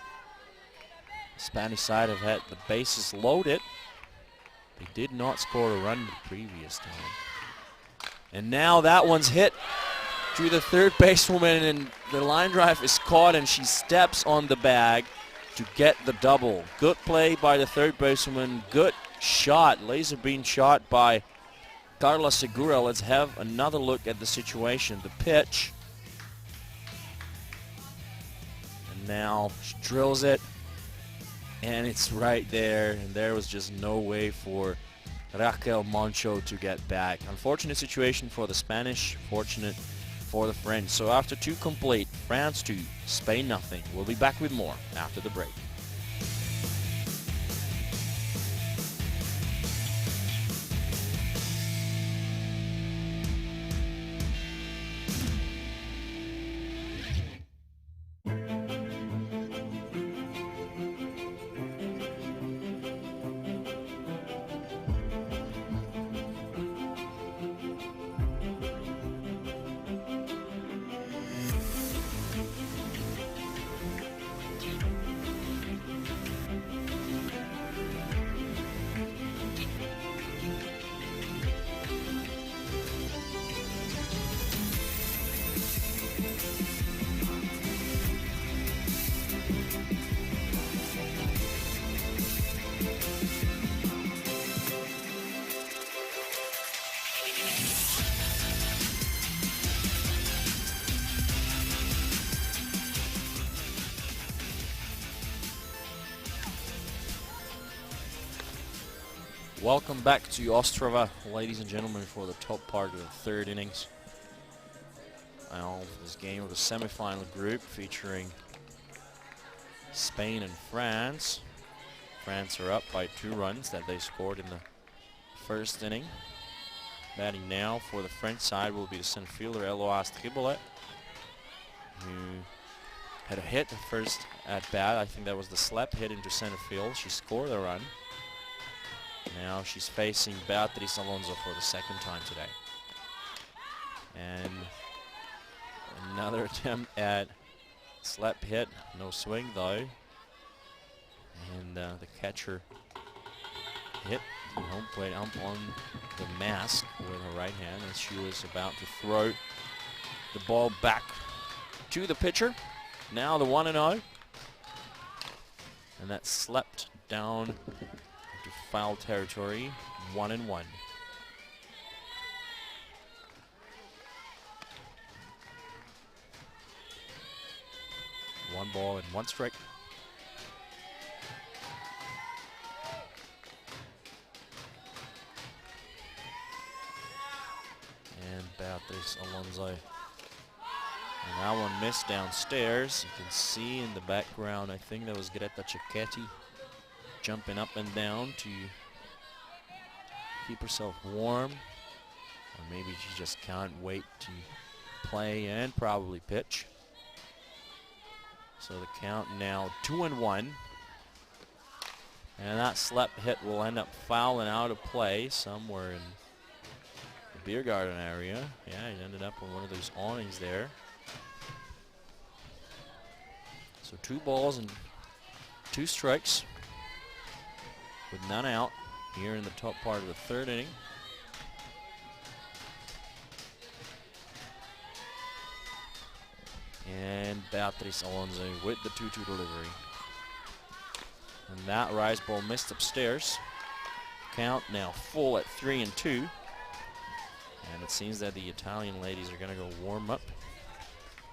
the Spanish side have had the bases loaded. They did not score a run the previous time. And now that one's hit to the third basewoman, and the line drive is caught, and she steps on the bag to get the double. Good play by the third basewoman. Good shot, laser beam shot by Carla Segura. Let's have another look at the situation. The pitch. Now she drills it, and it's right there, and there was just no way for Raquel Moncho to get back. Unfortunate situation for the Spanish, fortunate for the French. So after 2 complete, France 2, Spain nothing. We'll be back with more after the break. Welcome back to Ostrava, ladies and gentlemen, for the top part of the third innings. of this game of the semifinal group featuring Spain and France. France are up by 2 runs that they scored in the first inning. Batting now for the French side will be the center fielder Eloise Triboulet, who had a hit the first at bat. I think that was the slap hit into center field. She scored a run. Now she's facing Beatriz Alonso for the second time today. And another attempt at slap hit. No swing though. And the catcher hit the home plate ump on the mask with her right hand as she was about to throw the ball back to the pitcher. Now the 1-0. And that slept down to foul territory, 1-1. 1 ball and 1 strike. And Beatriz Alonso. And that one missed downstairs. You can see in the background, I think that was Greta Cecchetti jumping up and down to keep herself warm. Or maybe she just can't wait to play and probably pitch. So the count now 2-1. And that slap hit will end up fouling out of play somewhere in the beer garden area. Yeah, it ended up on one of those awnings there. So 2 balls and 2 strikes with none out here in the top part of the 3rd inning. And Beatriz Alonso with the 2-2 delivery. And that rise ball missed upstairs. Count now full at 3-2. And it seems that the Italian ladies are going to go warm up.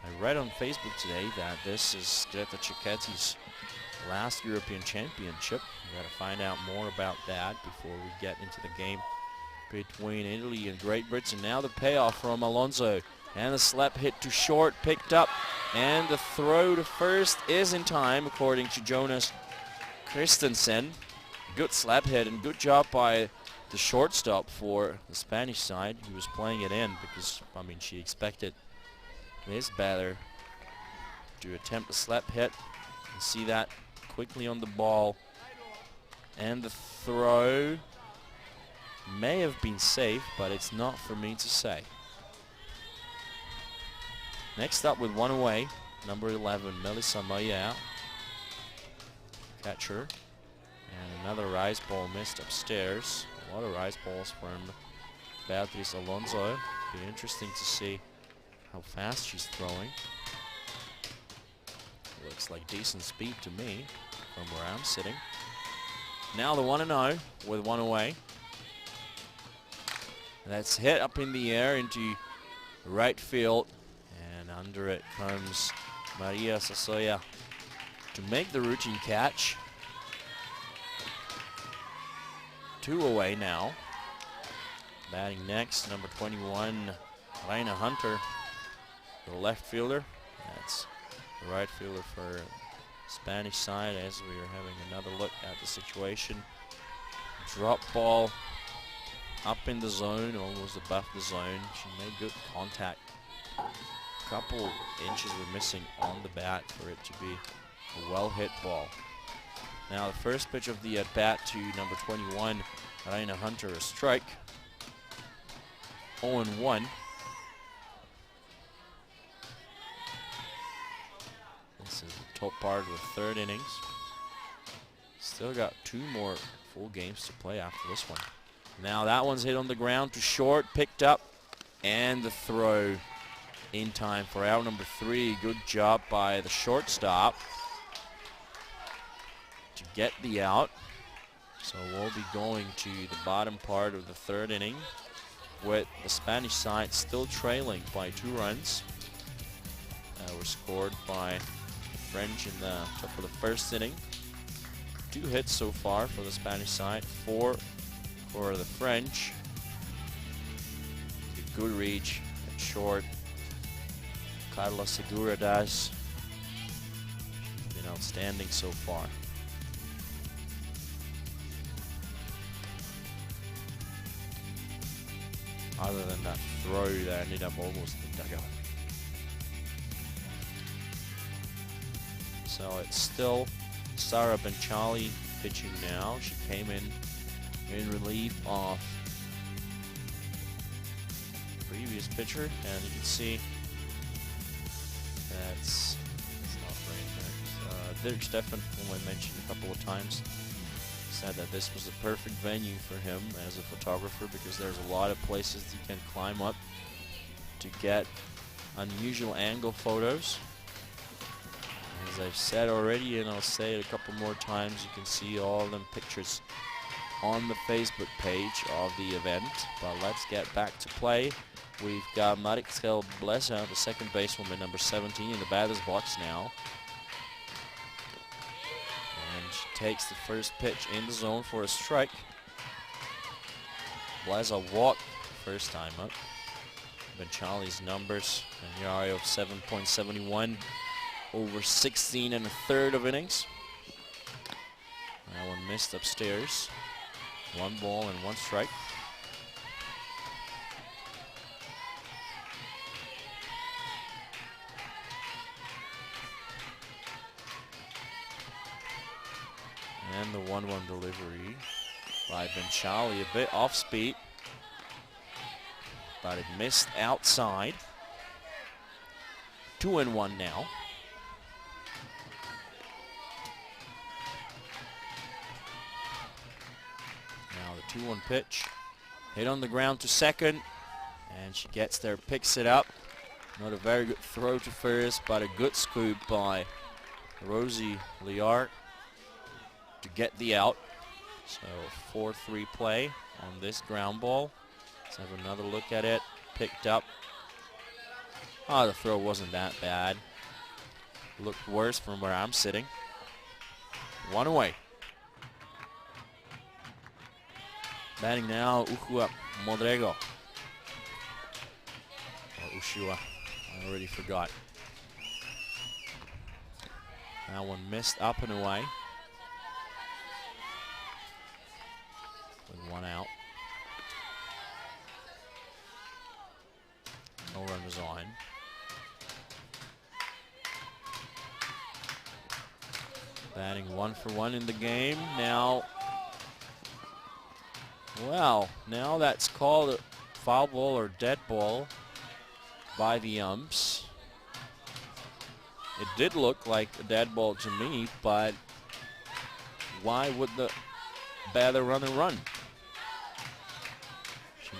I read on Facebook today that this is Greta Cecchetti's last European Championship. We've got to find out more about that before we get into the game between Italy and Great Britain. Now the payoff from Alonso. And the slap hit to short, picked up. And the throw to first is in time, according to Jonas Christensen. Good slap hit and good job by the shortstop for the Spanish side. He was playing it in because, I mean, she expected his batter to attempt a slap hit. You see that quickly on the ball. And the throw may have been safe, but it's not for me to say. Next up with 1 away, number 11, Melissa Mayer, catcher. And another rise ball missed upstairs. A lot of rise balls from Beatriz Alonso. Be interesting to see how fast she's throwing. Looks like decent speed to me from where I'm sitting. Now the 1-0 with 1 away. That's hit up in the air into right field. And under it comes Maria Sasoya to make the routine catch. 2 away now. Batting next, number 21, Raina Hunter, the left fielder. That's the right fielder for Spanish side as we are having another look at the situation. Drop ball up in the zone, almost above the zone. She made good contact. A couple inches were missing on the bat for it to be a well-hit ball. Now the first pitch of the at-bat to number 21, Raina Hunter, a strike. 0-1. This is the top part of the 3rd innings. Still got 2 more full games to play after this one. Now that one's hit on the ground to short, picked up, and the throw in time for out number 3. Good job by the shortstop to get the out. So we'll be going to the bottom part of the 3rd inning with the Spanish side still trailing by 2 runs. Were scored by the French in the top of the 1st inning. 2 hits so far for the Spanish side, 4 for the French. A good reach at short Carlos Segura does. Been outstanding so far. Other than that throw that ended up almost in the dugout. So it's still Sara Benchali pitching now. She came in relief of previous pitcher, and you can see that's not right there. Dirk Steffen, whom I mentioned a couple of times, said that this was the perfect venue for him as a photographer because there's a lot of places you can climb up to get unusual angle photos. As I've said already, and I'll say it a couple more times, you can see all them pictures on the Facebook page of the event. But let's get back to play. We've got Marixel Blesa, the second basewoman, number 17, in the batter's box now. And she takes the first pitch in the zone for a strike. Blesa walked first time up. Benchali's numbers, an ERA of 7.71 over 16 1/3 of innings. That one missed upstairs. 1 ball and 1 strike. And the 1-1 delivery by Benchali, a bit off speed, but it missed outside. 2-1 now. Now the 2-1 pitch, hit on the ground to second, and she gets there, picks it up. Not a very good throw to first, but a good scoop by Rosie Liart to get the out. So 4-3 play on this ground ball. Let's have another look at it. Picked up. Oh, the throw wasn't that bad. Looked worse from where I'm sitting. 1 away. Batting now, Uhua Modrego. Or Ushua, I already forgot. That one missed up and away. With 1 out. No runners on. Batting 1 for 1 in the game. Now, well, now that's called a foul ball or dead ball by the umps. It did look like a dead ball to me, but why would the batter runner run? She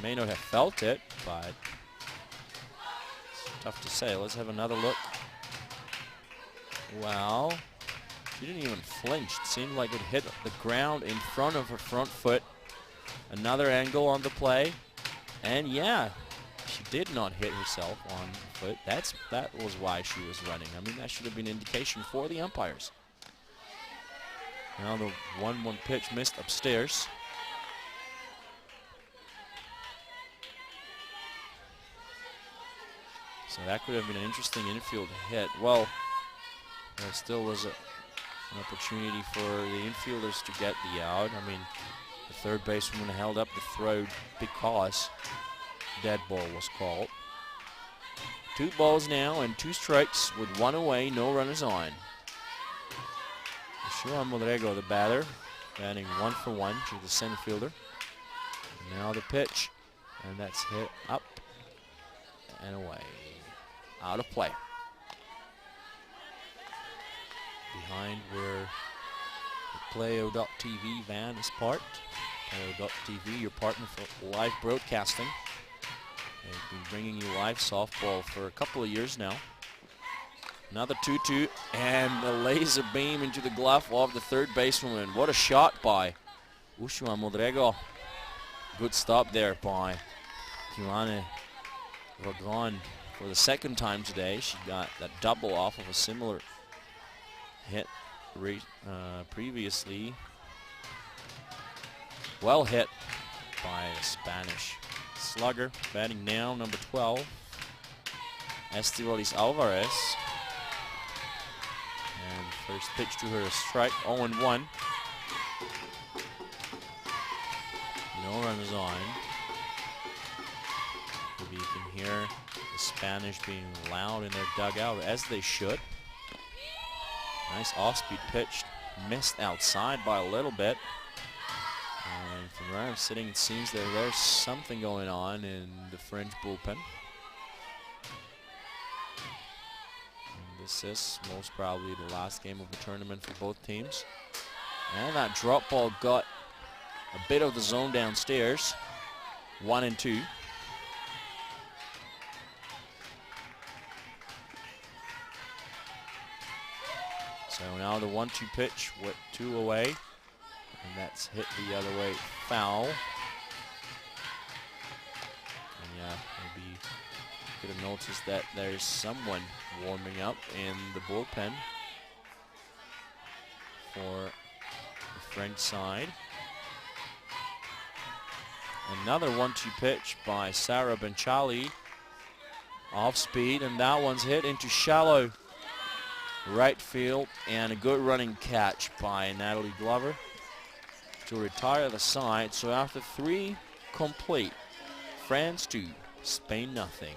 may not have felt it, but it's tough to say. Let's have another look. Well, she didn't even flinch. It seemed like it hit the ground in front of her front foot. Another angle on the play. And yeah, she did not hit herself on the foot. That was why she was running. I mean, that should have been an indication for the umpires. Now the 1-1 pitch missed upstairs. So that could have been an interesting infield hit. Well, there still was an opportunity for the infielders to get the out. I mean, the third baseman held up the throw because dead ball was called. 2 balls now and 2 strikes with 1 away, no runners on. Juan Modrego, the batter, batting 1 for 1 to the center fielder. And now the pitch, and that's hit up and away. Out of play. Behind where the Playo.tv van is parked. Playo.tv, your partner for live broadcasting. They've been bringing you live softball for a couple of years now. Another 2-2, and the laser beam into the glove of the third baseman. What a shot by Ushua Modrego. Good stop there by Kiwane Rogon for the second time today. She got that double off of a similar hit previously. Well hit by the Spanish slugger. Batting now, number 12. Estivalis Alvarez. And first pitch to her, a strike, 0-1. No runners on. Maybe you can hear the Spanish being loud in their dugout, as they should. Nice off-speed pitch, missed outside by a little bit. And from where I'm sitting, it seems that there's something going on in the French bullpen. And this is most probably the last game of the tournament for both teams. And that drop ball got a bit of the zone downstairs. 1-2. So now the 1-2 pitch with 2 away. And that's hit the other way, foul. And yeah, maybe you could have noticed that there's someone warming up in the bullpen for the French side. Another 1-2 pitch by Sarah Benchali. Off speed, and that one's hit into shallow right field, and a good running catch by Natalie Glover to retire the side. So after 3 complete, France 2, Spain nothing.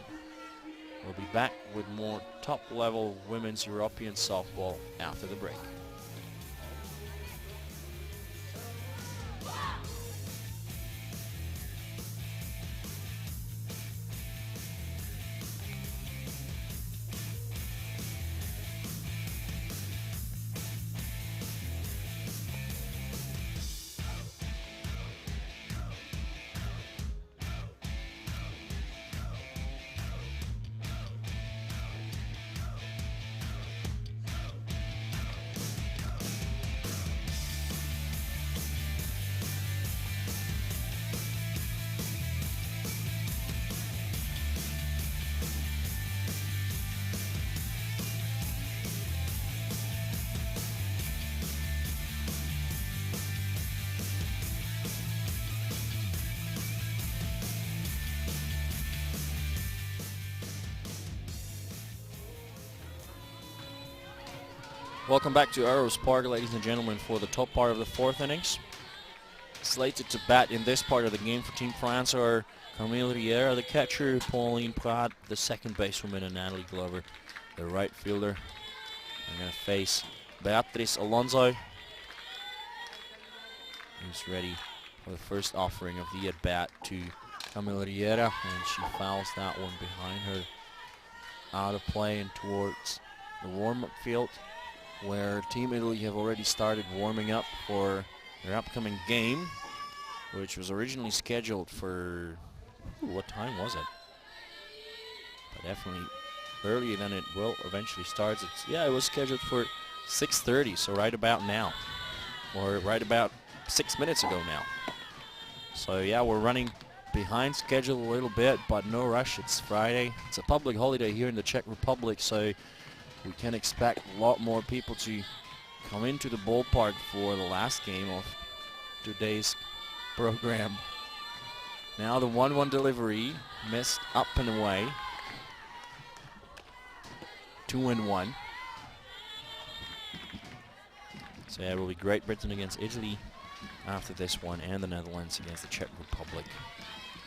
We'll be back with more top-level women's European softball after the break. Welcome back to Arrows Park, ladies and gentlemen, for the top part of the 4th innings. Slated to bat in this part of the game for Team France are Camille Riera, the catcher, Pauline Prat, the second basewoman, and Natalie Glover, the right fielder. They're going to face Beatriz Alonso, who's ready for the first offering of the at-bat to Camille Riera, and she fouls that one behind her, out of play and towards the warm-up field, where Team Italy have already started warming up for their upcoming game, which was originally scheduled for, what time was it? But definitely earlier than it will eventually start. It was scheduled for 6:30, so right about now, or right about 6 minutes ago now. So yeah, we're running behind schedule a little bit, but no rush. It's Friday. It's a public holiday here in the Czech Republic, so we can expect a lot more people to come into the ballpark for the last game of today's program. Now the 1-1 delivery, missed up and away. 2-1. So yeah, it will be Great Britain against Italy after this one, and the Netherlands against the Czech Republic.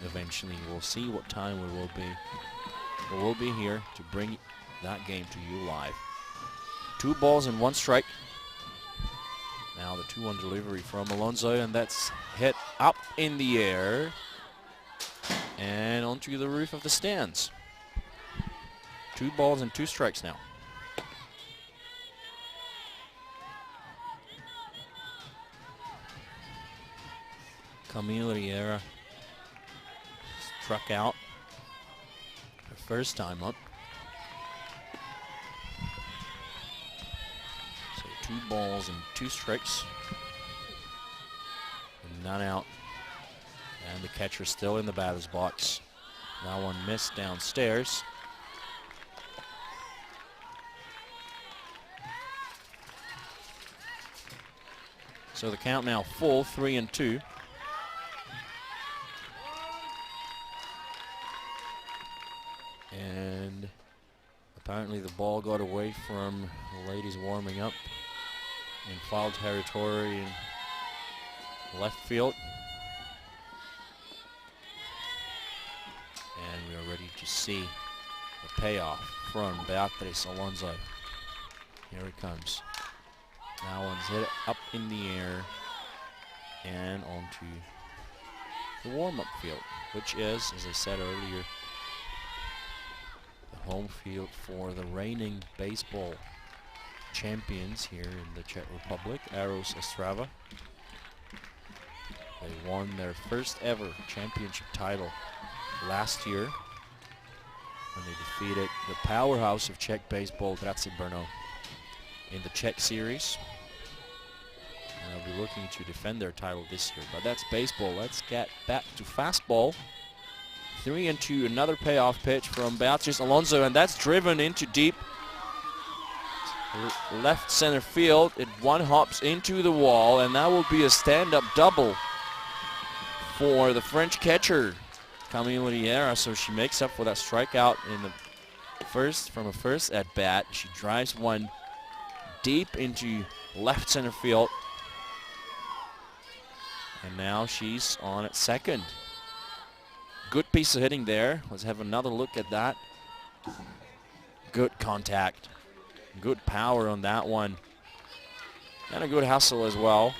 Eventually, we'll see what time we will be. But we'll be here to bring that game to you live. 2 balls and 1 strike. Now the 2-1 delivery from Alonso, and that's hit up in the air and onto the roof of the stands. 2 balls and 2 strikes now. Camille Riera struck out her first time up. So 2 balls and 2 strikes. And none out. And the catcher still in the batter's box. That one missed downstairs. So the count now full, 3-2. And Apparently the ball got away from the ladies warming up in foul territory in left field. And we are ready to see the payoff from Beatriz Alonso. Here it comes. That one's hit up in the air and onto the warm-up field, which is, as I said earlier, the home field for the reigning baseball champions here in the Czech Republic, Aros Ostrava. They won their first ever championship title last year when they defeated the powerhouse of Czech baseball, Hradec Brno, in the Czech series. And they'll be looking to defend their title this year. But that's baseball. Let's get back to fastball. 3-2, another payoff pitch from Beatriz Alonso, and that's driven into deep left center field. It one hops into the wall, and that will be a stand-up double for the French catcher, Camille Riera. So she makes up for that strikeout in the from a first at bat. She drives one deep into left center field, and now she's on at second. Good piece of hitting there. Let's have another look at that. Good contact. Good power on that one. And a good hustle as well.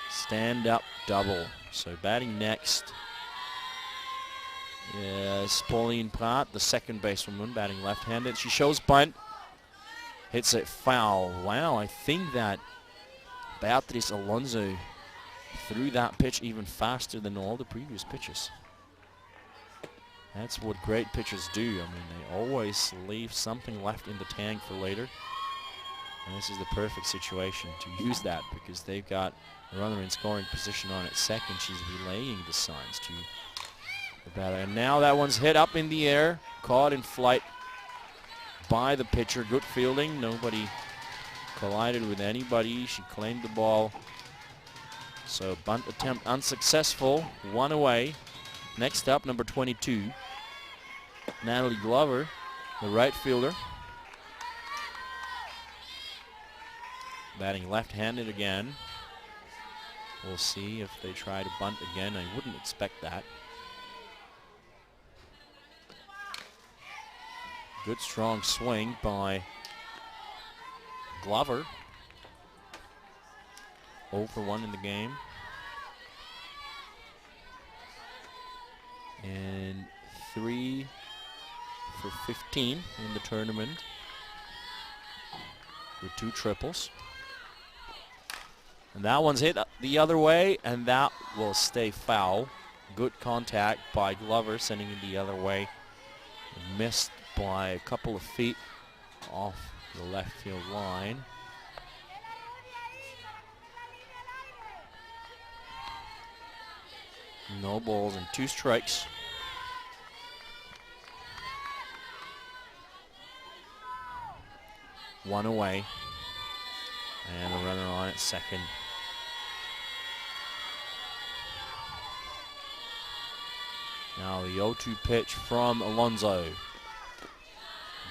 Stand up double. So batting next is Pauline Pratt, the second basewoman, batting left-handed. She shows bunt. Hits it foul. Wow, I think that Beatriz Alonso threw that pitch even faster than all the previous pitches. That's what great pitchers do. I mean, they always leave something left in the tank for later. And this is the perfect situation to use that, because they've got a runner in scoring position on at second. She's relaying the signs to the batter. And now that one's hit up in the air, caught in flight by the pitcher. Good fielding. Nobody collided with anybody. She claimed the ball. So bunt attempt unsuccessful. One away. Next up, number 22, Natalie Glover, the right fielder. Batting left-handed again. We'll see if they try to bunt again. I wouldn't expect that. Good strong swing by Glover. 0 for 1 in the game. And 3 for 15 in the tournament with 2 triples. And that one's hit the other way, and that will stay foul. Good contact by Glover, sending it the other way. Missed by a couple of feet off the left field line. No balls and 2 strikes. One away. And a runner on at second. Now the 0-2 pitch from Alonso.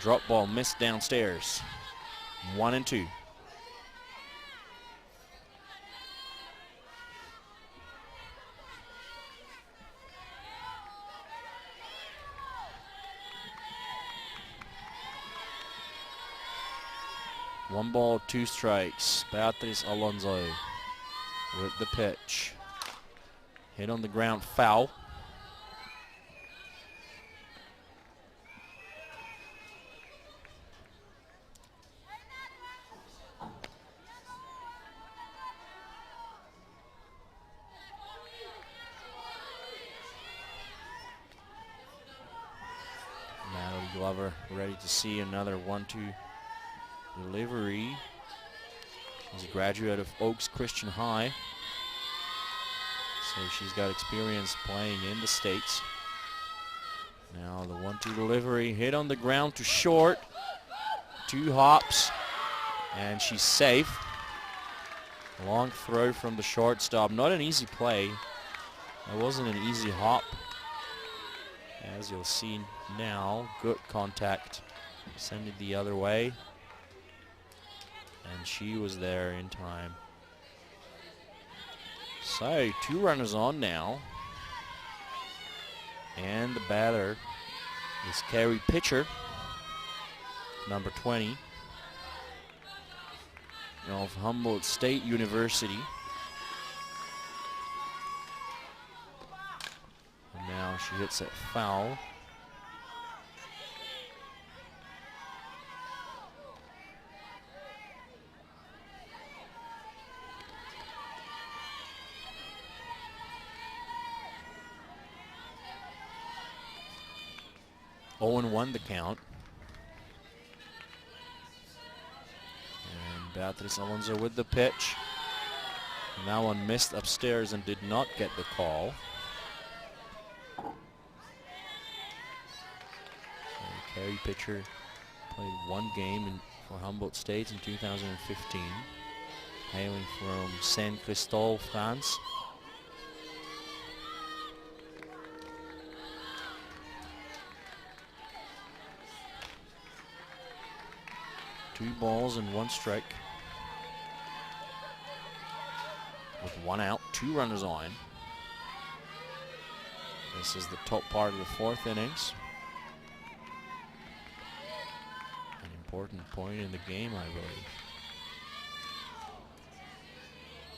Drop ball missed downstairs. 1-2. One ball, 2 strikes. Beatriz Alonso with the pitch. Hit on the ground, foul. Natalie Glover ready to see another 1-2 delivery. She's a graduate of Oaks Christian High, so she's got experience playing in the States. Now the 1-2 delivery, hit on the ground to short. 2 hops, and she's safe. Long throw from the shortstop. Not an easy play. That wasn't an easy hop. As you'll see now, good contact. Send it the other way. And she was there in time. So, 2 runners on now. And the batter is Carrie Pitcher, number 20, of Humboldt State University. And now she hits it foul. Owen won the count. And Beatriz Alonso with the pitch. And that one missed upstairs and did not get the call. So Carrie Pitcher played 1 game for Humboldt State in 2015, hailing from Saint Christophe, France. Two balls and 1 strike. With 1 out, 2 runners on. This is the top part of the 4th innings. An important point in the game, I believe.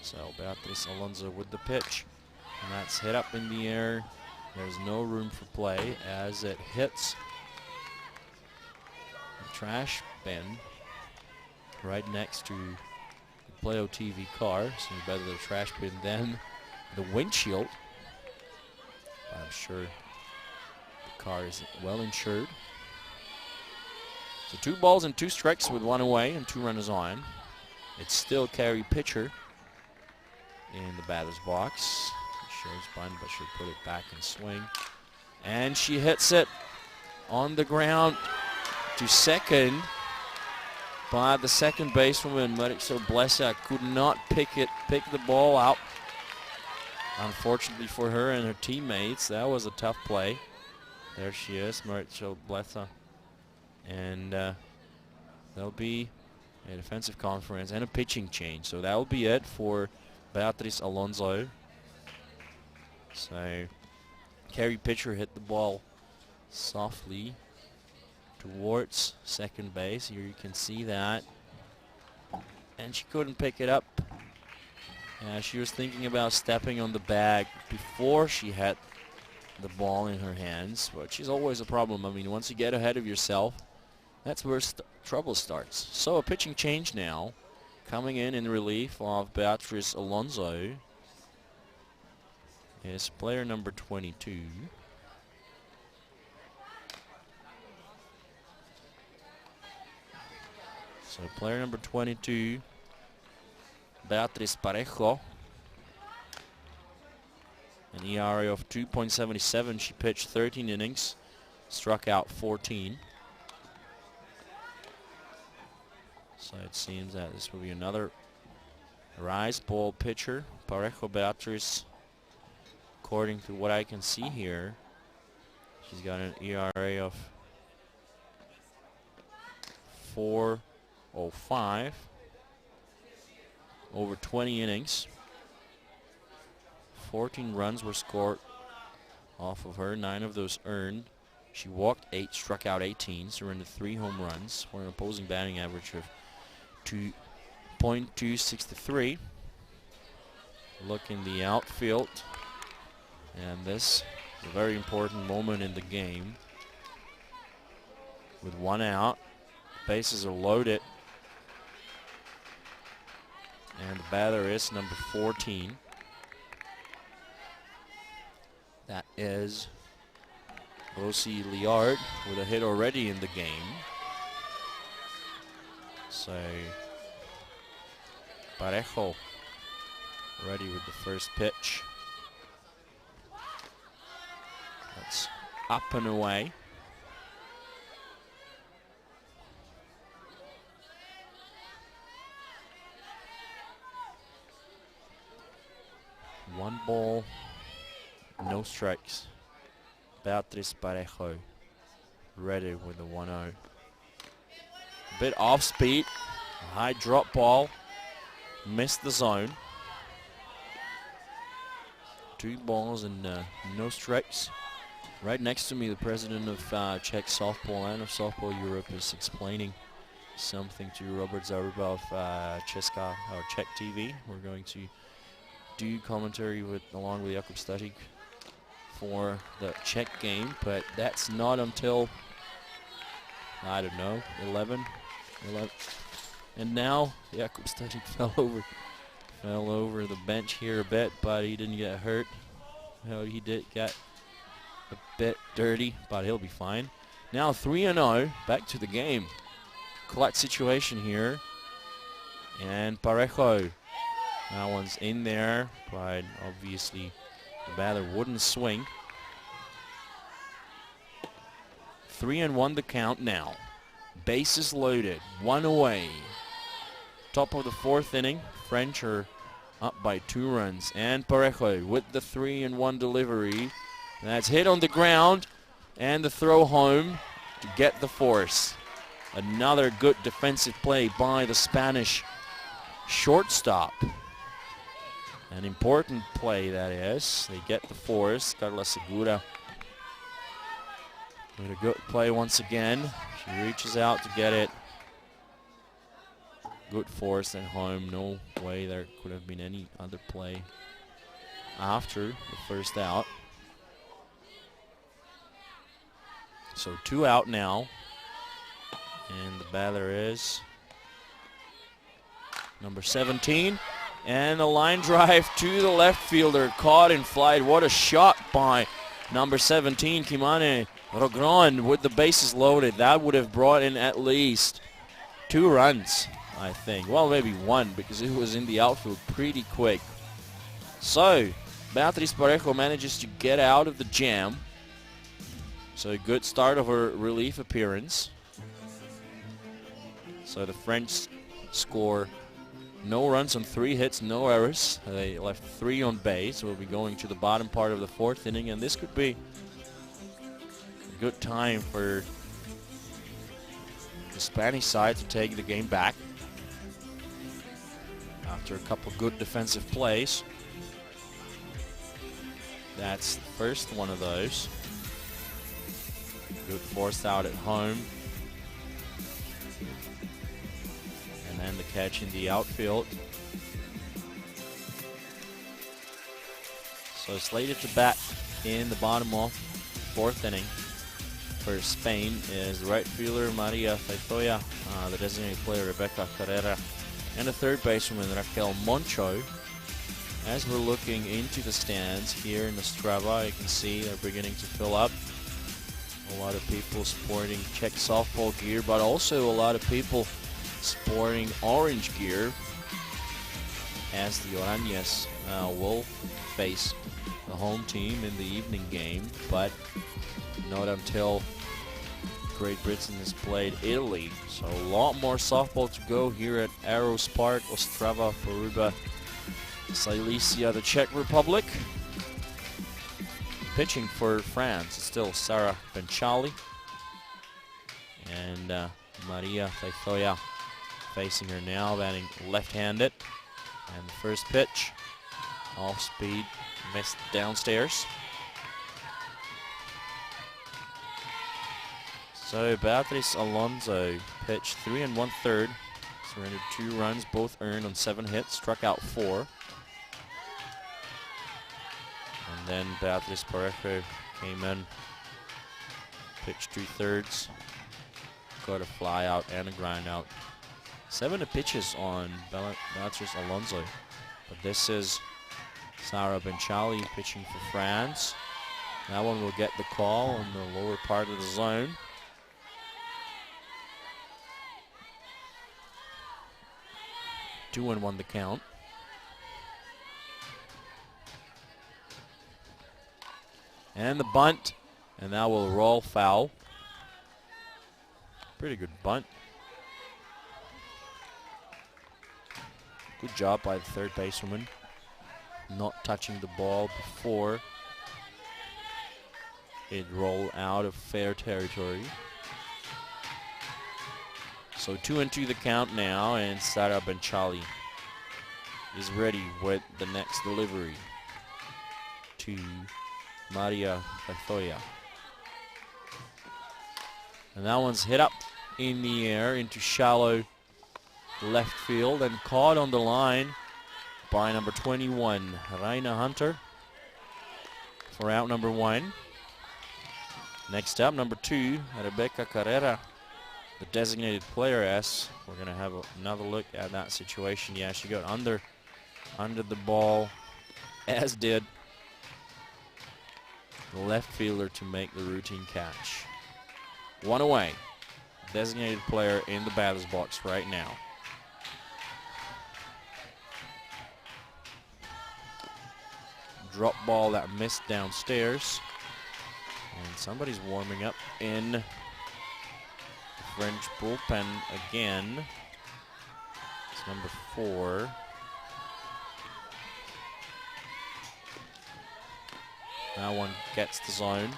So Beatriz Alonso with the pitch. And that's hit up in the air. There's no room for play as it hits the trash bin right next to the Playo.tv car. So better the trash bin than the windshield. I'm sure the car is well insured. So 2 balls and 2 strikes with 1 away and 2 runners on. It's still Carrie Pitcher in the batter's box. Shows bunt, but she'll put it back and swing. And she hits it on the ground to second. But the second basewoman, Marixa Blesa, could not pick the ball out. Unfortunately for her and her teammates, that was a tough play. There she is, Marixa Blesa. And there'll be a defensive conference and a pitching change. So that'll be it for Beatriz Alonso. So Carrie Pitcher hit the ball softly towards second base. Here you can see that. And she couldn't pick it up. She was thinking about stepping on the bag before she had the ball in her hands, which is always a problem. I mean, once you get ahead of yourself, that's where trouble starts. So a pitching change now. Coming in relief of Beatriz Alonso is player number 22. So player number 22, Beatriz Parejo. An ERA of 2.77. She pitched 13 innings, struck out 14. So it seems that this will be another rise ball pitcher. Parejo Beatriz, according to what I can see here, she's got an ERA of 4.05 over 20 innings. 14 runs were scored off of her, 9 of those earned. She walked 8, struck out 18, surrendered 3 home runs for an opposing batting average of 2.263. Look in the outfield, and this is a very important moment in the game. With 1 out, bases are loaded, and the batter is number 14. That is Rosie Liard with a hit already in the game. So Parejo ready with the first pitch. That's up and away. One ball, no strikes. Beatriz Parejo ready with the 1-0. Bit off speed, high drop ball, missed the zone. 2 balls and no strikes. Right next to me, the president of Czech softball and of Softball Europe is explaining something to Robert Zaruba of Czech TV. We're going to do commentary along with Jakub Static for the Czech game, but that's not until, I don't know, 11. And now Jakub Static fell over the bench here a bit, but he didn't get hurt. No, he did get a bit dirty, but he'll be fine. Now 3-0, back to the game. Clutch situation here. And Parejo. That one's in there, but obviously the batter wouldn't swing. 3-1 the count now. Bases loaded, 1 away. Top of the 4th inning. French are up by 2 runs. And Parejo with the 3-1 delivery. That's hit on the ground. And the throw home to get the force. Another good defensive play by the Spanish shortstop. An important play, that is. They get the force. Carla Segura with a good play once again. She reaches out to get it. Good force and home. No way there could have been any other play after the first out. So 2 out now. And the batter is number 17. And a line drive to the left fielder. Caught in flight. What a shot by number 17, Kimane Rogron, with the bases loaded. That would have brought in at least 2 runs, I think. Well, maybe 1, because it was in the outfield pretty quick. So, Beatriz Parejo manages to get out of the jam. So a good start of her relief appearance. So the French score no runs on 3 hits, no errors. They left 3 on base. We'll be going to the bottom part of the 4th inning, and this could be a good time for the Spanish side to take the game back after a couple good defensive plays. That's the first one of those. Good forced out at home. And then the catch in the outfield. So slated to bat in the bottom of 4th inning for Spain is the right fielder Maria Faitoya, the designated player Rebecca Carrera, and the third baseman Raquel Moncho. As we're looking into the stands here in Ostrava, you can see they're beginning to fill up. A lot of people sporting Czech softball gear, but also a lot of people sporting orange gear, as the Oranjes will face the home team in the evening game, but not until Great Britain has played Italy. So a lot more softball to go here at Aros Park, Ostrava, Poruba, Silesia, the Czech Republic. Pitching for France is still Sarah Benchali and Maria Faitoya facing her now, batting left-handed. And the first pitch, off speed, missed downstairs. So Beatriz Alonso pitched 3 1/3, surrendered 2 runs, both earned on 7 hits, struck out 4. And then Beatriz Parejo came in, pitched 2/3, got a fly out and a ground out. 7 pitches on Beatriz Alonso, but this is Sarah Benchali pitching for France. That one will get the call on the lower part of the zone. Two and 1 the count. And the bunt, and that will roll foul. Pretty good bunt. Good job by the third basewoman, not touching the ball before it roll out of fair territory. So 2-2 the count now, and Sara Benchali is ready with the next delivery to Maria Pathoya. And that one's hit up in the air into shallow left field and caught on the line by number 21, Raina Hunter, for out number 1. Next up, number 2, Rebecca Carrera, the designated player S. We're going to have another look at that situation. Yeah, she got under the ball, as did the left fielder to make the routine catch. 1 away. Designated player in the batter's box right now. Drop ball that missed downstairs. And somebody's warming up in the French bullpen again. It's number 4. That one gets the zone.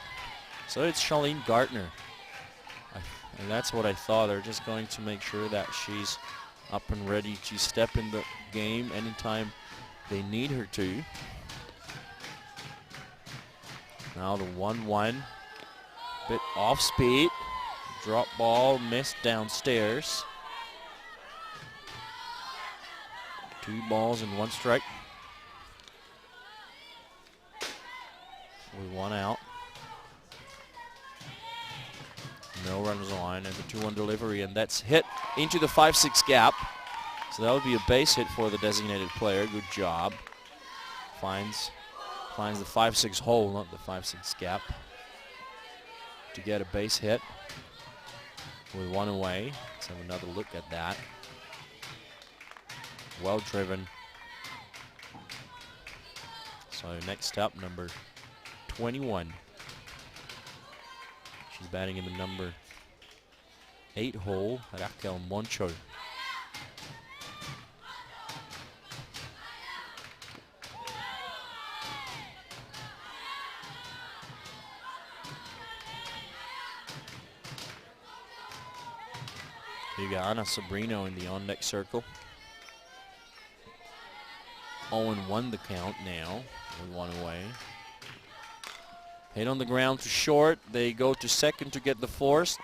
So it's Charlene Gartner. And that's what I thought. They're just going to make sure that she's up and ready to step in the game anytime they need her to. Now the 1-1. Bit off speed. Drop ball missed downstairs. 2 balls and 1 strike. With 1 out. No runners on, and the 2-1 delivery, and that's hit into the 5-6 gap. So that would be a base hit for the designated player. Good job. Finds the 5-6 hole, not the 5-6 gap, to get a base hit with 1 away. Let's have another look at that. Well driven. So next up, number 21. She's batting in the number 8 hole, Raquel Moncho. You got Ana Sobrino in the on-deck circle. 0-1 the count now, with 1 away. Hit on the ground to short. They go to second to get the force.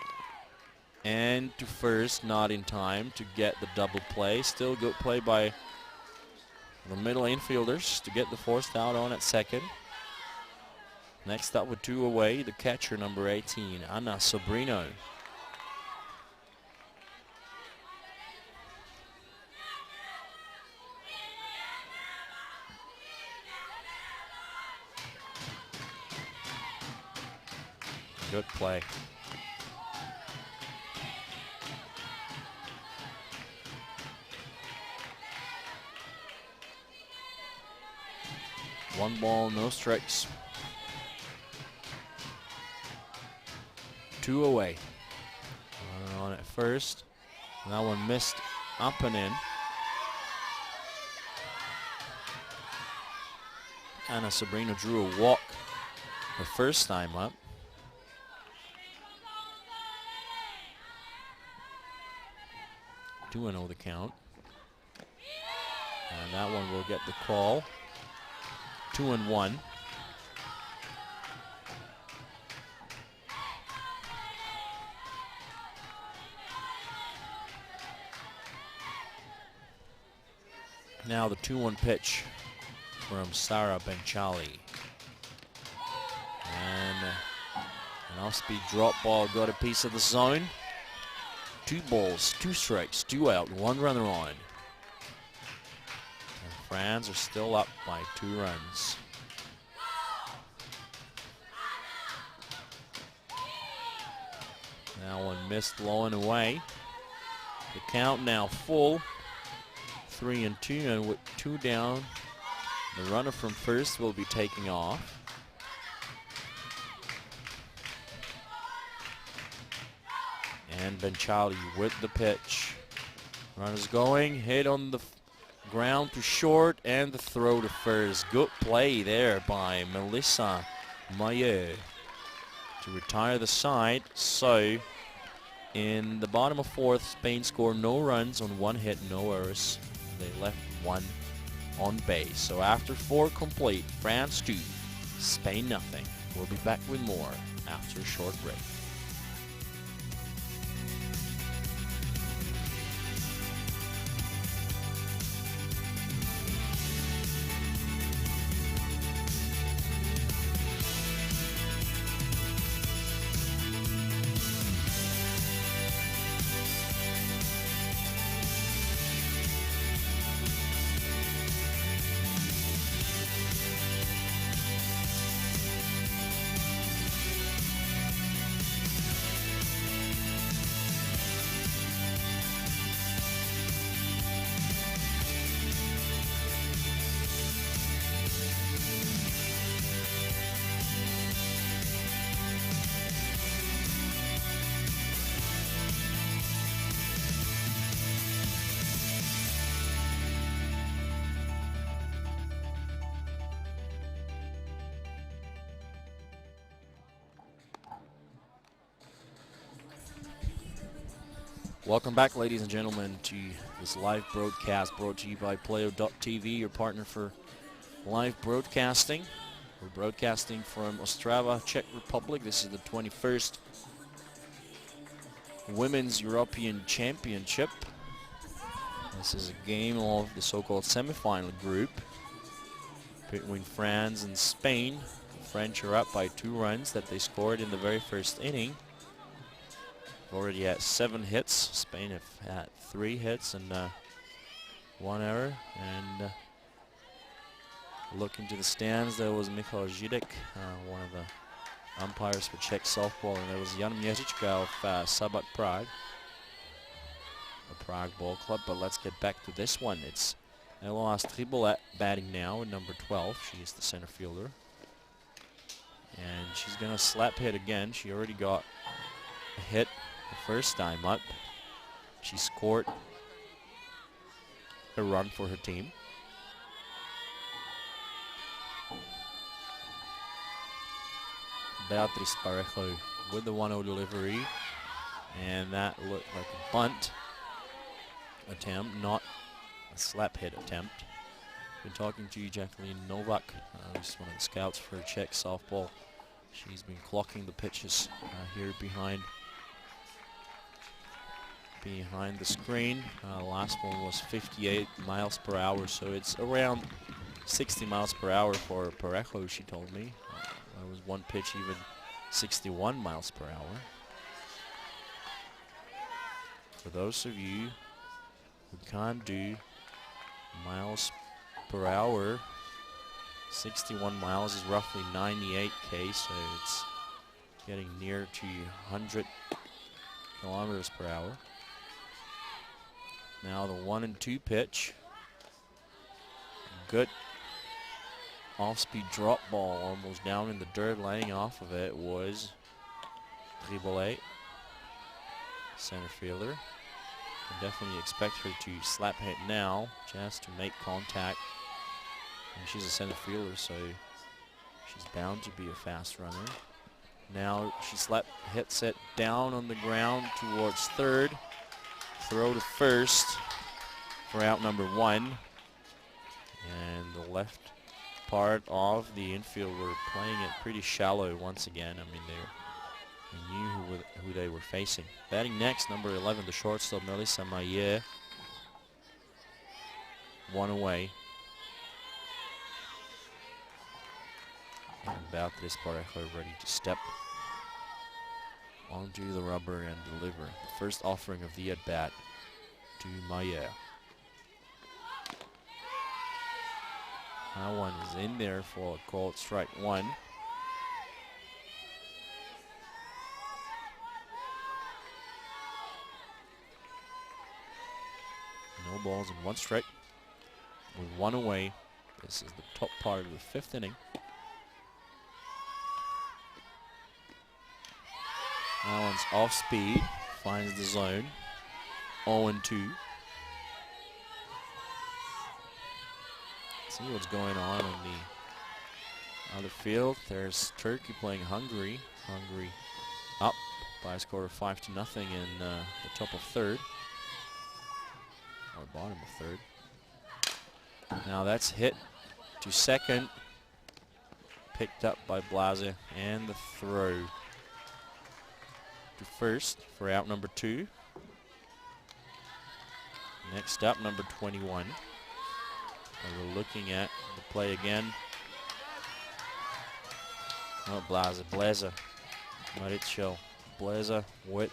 And to first, not in time to get the double play. Still good play by the middle infielders to get the forced out on at second. Next up with 2 away, the catcher, number 18, Ana Sobrino. Good play. One ball, no strikes. 2 away. On at first. That one missed up and in. Ana Sobrino drew a walk her first time up. 2-0 the count. And that one will get the call. 2-1. Now the 2-1 pitch from Sara Benchali. And an off-speed drop ball got a piece of the zone. 2 balls, 2 strikes, 2 out, 1 runner on. And Franz are still up by 2 runs. Now one missed low and away. The count now full. 3-2, and with 2 down, the runner from first will be taking off. And Benchali with the pitch. Runners going, hit on the ground to short, and the throw to first. Good play there by Melissa Mayer. to retire the side. So in the bottom of fourth, Spain scored no runs on one hit, no errors. They left one on base. So after 4 complete, France 2, Spain nothing. We'll be back with more after a short break. Welcome back, ladies and gentlemen, to this live broadcast brought to you by Playo.tv, your partner for live broadcasting. We're broadcasting from Ostrava, Czech Republic. This is the 21st Women's European Championship. This is a game of the so-called semifinal group between France and Spain. The French are up by 2 runs that they scored in the very first inning. Already had 7 hits. Spain have had 3 hits and 1 error. And look into the stands, there was Michal Židek, one of the umpires for Czech softball, and there was Jan Měřička of Sabat Prague, a Prague ball club. But let's get back to this one. It's Eloise Tribolet batting now at number 12. She is the center fielder. And she's going to slap hit again. She already got a hit the first time up. She scored a run for her team. Beatriz Parejo with the 1-0 delivery, and that looked like a bunt attempt, not a slap hit attempt. Been talking to Jacqueline Novak, who's one of the scouts for Czech softball. She's been clocking the pitches here behind the screen. The last one was 58 miles per hour, so it's around 60 miles per hour for Parejo, she told me. There was one pitch even 61 miles per hour. For those of you who can't do miles per hour, 61 miles is roughly 98 km, so it's getting near to 100 kilometers per hour. Now the 1-2 pitch. Good off-speed drop ball, almost down in the dirt. Laying off of it was Tribolet, center fielder. Can definitely expect her to slap hit now, just to make contact. And she's a center fielder, so she's bound to be a fast runner. Now she slap hits it down on the ground towards third. Throw to first for out number 1. And the left part of the infield were playing it pretty shallow once again. I mean, they knew who they were facing. Batting next, number 11, the shortstop, Melissa Mayer. 1 away. And Beatriz Parejo ready to step onto the rubber and deliver the first offering of the at-bat to Mayer. That one is in there for a called strike 1. No balls and 1 strike. With 1 away, this is the top part of the 5th inning. That one's off speed, finds the zone. 0-2. See what's going on the Other field, there's Turkey playing Hungary. Hungary up by a score of 5-0 in the top of third. Or bottom of third. Now that's hit to second. Picked up by Blaze, and the throw to first for out number 2. Next up, number 21. We're looking at the play again. Oh, Blaze, Marichel, Blaze with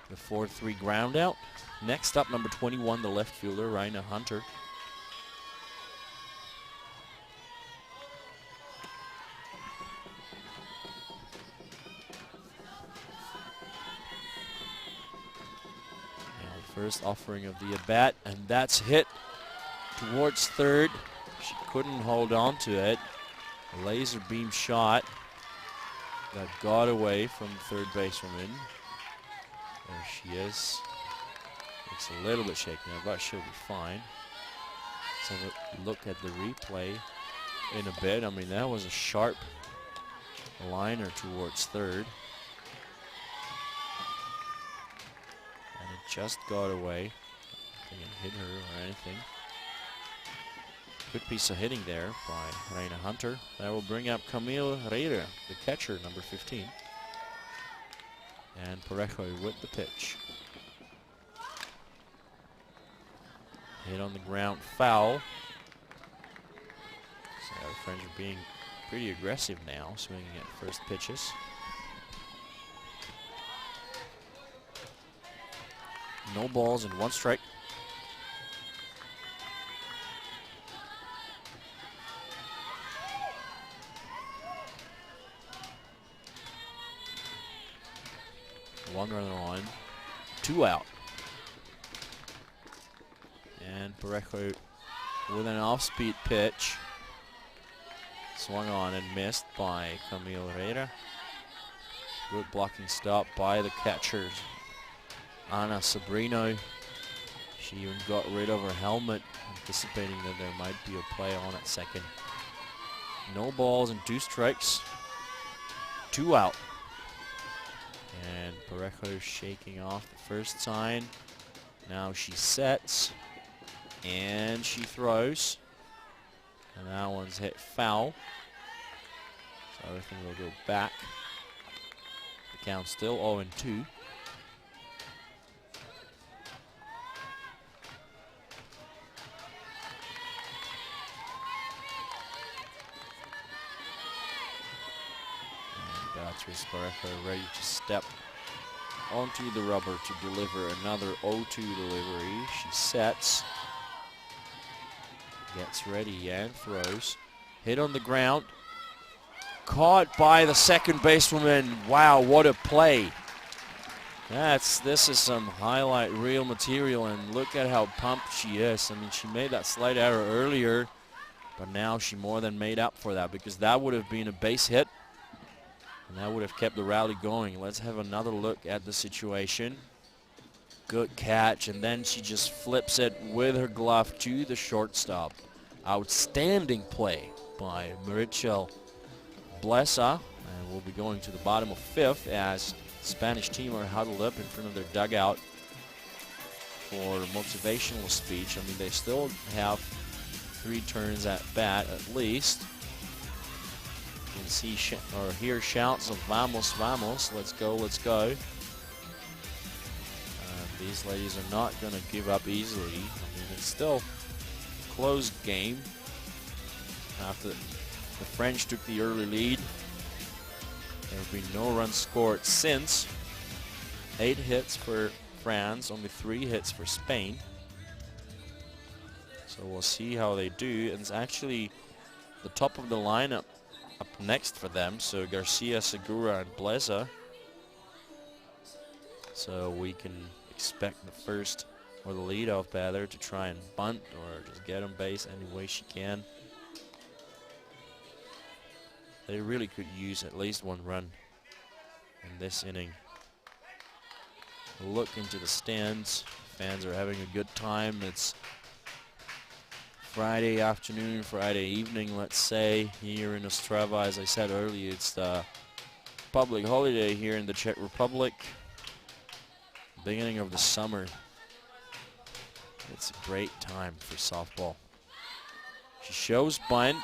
the 4-3 ground out. Next up, number 21, the left fielder, Raina Hunter. Now the first offering of the at-bat, and that's hit towards third. She couldn't hold on to it. A laser beam shot that got away from the third basewoman. There she is. Looks a little bit shaky now, but she'll be fine. So look at the replay in a bit. I mean, that was a sharp liner towards third. And it just got away. I think it hit her or anything. Good piece of hitting there by Reina Hunter. That will bring up Camille Reira, the catcher, number 15. And Parejo with the pitch. Hit on the ground, foul. So the French are being pretty aggressive now, swinging at first pitches. No balls and 1 strike. One runner on, 2 out. And Parejo with an off-speed pitch. Swung on and missed by Camille Herrera. Good blocking stop by the catchers. Ana Sabrino. She even got rid of her helmet, anticipating that there might be a play on at second. No balls and 2 strikes. 2 out. And Parejo shaking off the first sign. Now she sets. And she throws. And that one's hit foul. So everything will go back. The count's still 0-2. Beatriz Parejo ready to step onto the rubber to deliver another 0-2 delivery. She sets. Gets ready and throws. Hit on the ground. Caught by the second basewoman. Wow, what a play. This is some highlight reel material, and look at how pumped she is. I mean, she made that slight error earlier, but now she more than made up for that, because that would have been a base hit, and that would have kept the rally going. Let's have another look at the situation. Good catch, and then she just flips it with her glove to the shortstop. Outstanding play by Marichel Blesa, and we'll be going to the bottom of 5th as the Spanish team are huddled up in front of their dugout for motivational speech. I mean, they still have 3 turns at bat at least. You can see or hear shouts of "Vamos, vamos!" Let's go, let's go. These ladies are not going to give up easily. I mean, it's still a close game. After the French took the early lead, there have been no runs scored since. 8 hits for France, only 3 hits for Spain. So we'll see how they do. And it's actually the top of the lineup up next for them. So Garcia, Segura, and Blesa. So we can expect the first or the leadoff batter to try and bunt or just get on base any way she can. They really could use at least 1 run in this inning. Look into the stands. Fans are having a good time. It's Friday afternoon, Friday evening, let's say, here in Ostrava. As I said earlier, it's the public holiday here in the Czech Republic. Beginning of the summer. It's a great time for softball. She shows bunt,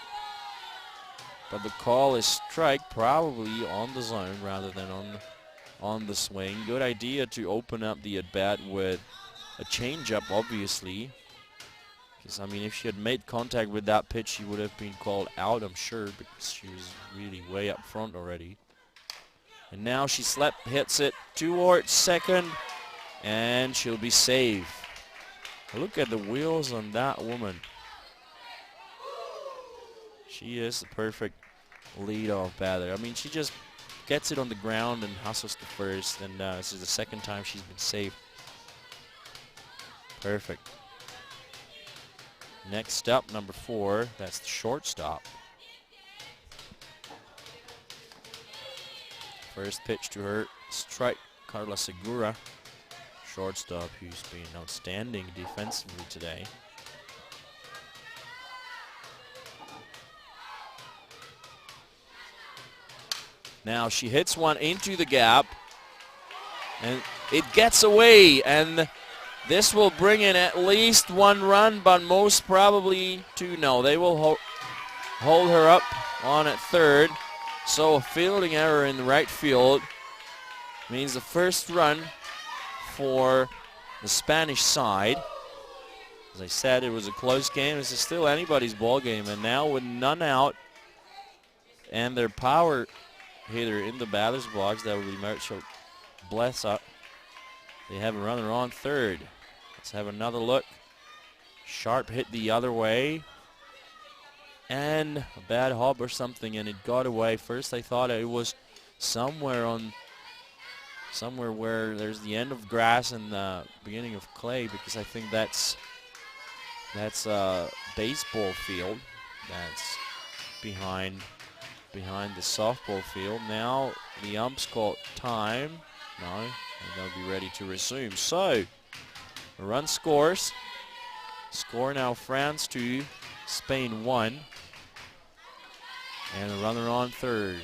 but the call is strike, probably on the zone rather than on the swing. Good idea to open up the at-bat with a changeup, obviously. Because, I mean, if she had made contact with that pitch, she would have been called out, I'm sure, because she was really way up front already. And now she hits it towards second, and she'll be safe. Look at the wheels on that woman. She is the perfect lead-off batter. I mean, she just gets it on the ground and hustles to first, and this is the second time she's been safe. Perfect. Next up, number 4, that's the shortstop. First pitch to her, strike, Carla Segura. Shortstop who's been outstanding defensively today. Now she hits one into the gap, and it gets away, and this will bring in at least 1 run, but most probably 2. No, they will hold her up on at third. So a fielding error in the right field means the first run for the Spanish side. As I said, it was a close game. This is still anybody's ball game, and now with none out and their power hitter in the batter's box, that will be Marshall Blessa. They have a runner on third. Let's have another look. Sharp hit the other way, and a bad hop or something, and it got away. First I thought it was somewhere where there's the end of grass and the beginning of clay, because I think that's a baseball field that's behind the softball field. Now the umps call time. No, and they'll be ready to resume. So a run scores. Score now France 2, Spain 1. And a runner on third.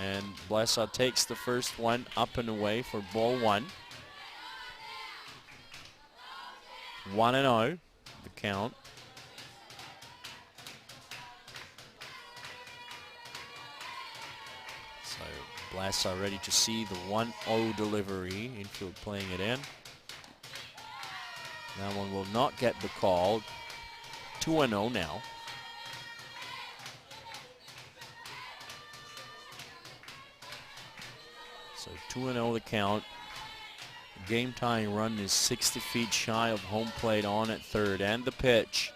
And Blesa takes the first one up and away for ball 1. 1-0, the count. So Blesa ready to see the 1-0 delivery. Infield playing it in. That one will not get the call. 2-0 now. So 2-0 the count. The game tying run is 60 feet shy of home plate on at third. And the pitch.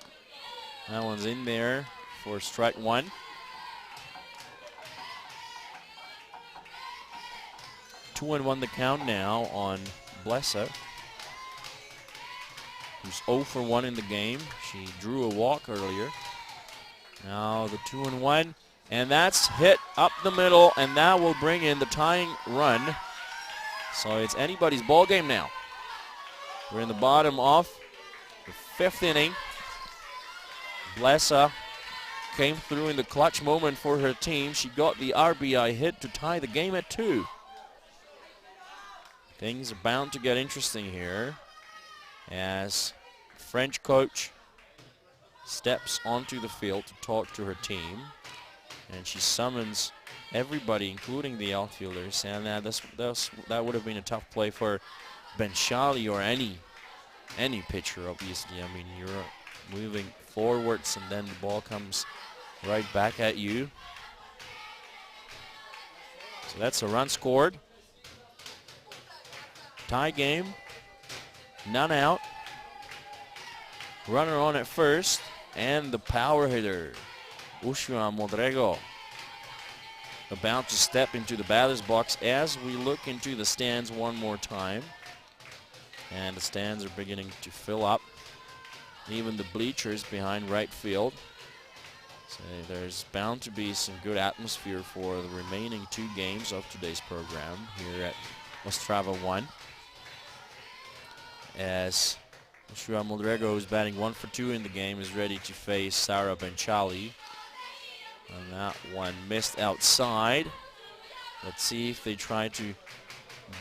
That one's in there for strike 1. Two and 1 the count now on Blesa, who's 0 for 1 in the game. She drew a walk earlier. Now the 2-1, and that's hit up the middle, and that will bring in the tying run. So it's anybody's ball game now. We're in the bottom of the 5th inning. Blesa came through in the clutch moment for her team. She got the RBI hit to tie the game at 2. Things are bound to get interesting here as French coach steps onto the field to talk to her team, and she summons everybody, including the outfielders. And that would have been a tough play for Ben Shali or any pitcher, obviously. I mean, you're moving forwards, and then the ball comes right back at you. So that's a run scored. Tie game, none out. Runner on at first, and the power hitter, Ushua Modrego, about to step into the batter's box as we look into the stands one more time. And the stands are beginning to fill up. Even the bleachers behind right field. So there's bound to be some good atmosphere for the remaining 2 games of today's program here at Ostrava 1. As Ostrava Modrego, who's batting 1 for 2 in the game, is ready to face Sara Benchali. And that one missed outside. Let's see if they try to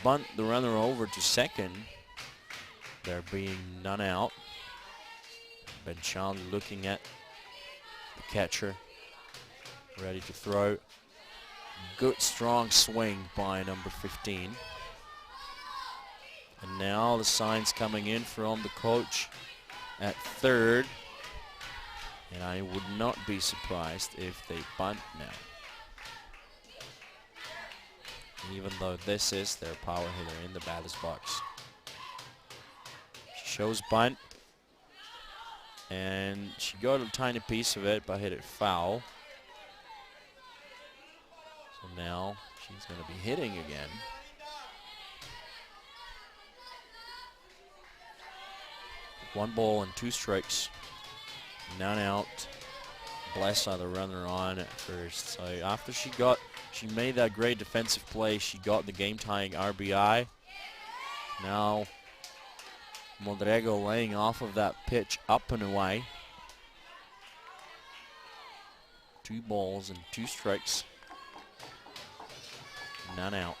bunt the runner over to second. There being none out. Benchali looking at the catcher, ready to throw. Good strong swing by number 15. And now the signs coming in from the coach at third. And I would not be surprised if they bunt now. Even though this is their power hitter in the batter's box. She shows bunt. And she got a tiny piece of it, but hit it foul. So now she's going to be hitting again. One ball and 2 strikes. None out. Blessa, the runner, on at first. So after she made that great defensive play, she got the game-tying RBI. Now Modrego laying off of that pitch up and away. 2 balls and 2 strikes. None out.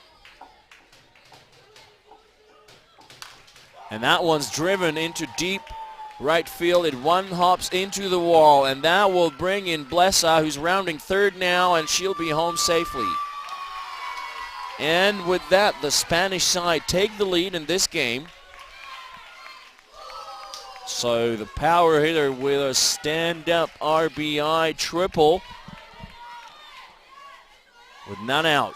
And that one's driven into deep right field. It one hops into the wall, and that will bring in Blessa, who's rounding third now, and she'll be home safely. And with that, the Spanish side take the lead in this game. So the power hitter with a stand-up RBI triple with none out.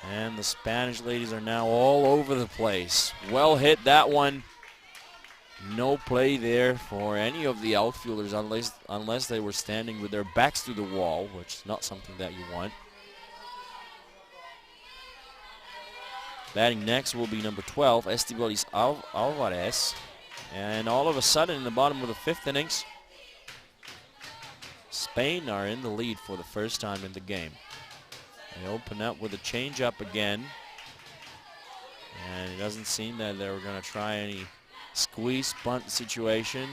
And the Spanish ladies are now all over the place. Well hit, that one. No play there for any of the outfielders unless they were standing with their backs to the wall, which is not something that you want. Batting next will be number 12, Estivalis Alvarez. And all of a sudden, in the bottom of the 5th innings, Spain are in the lead for the first time in the game. They open up with a changeup again. And it doesn't seem that they were going to try any squeeze bunt situation.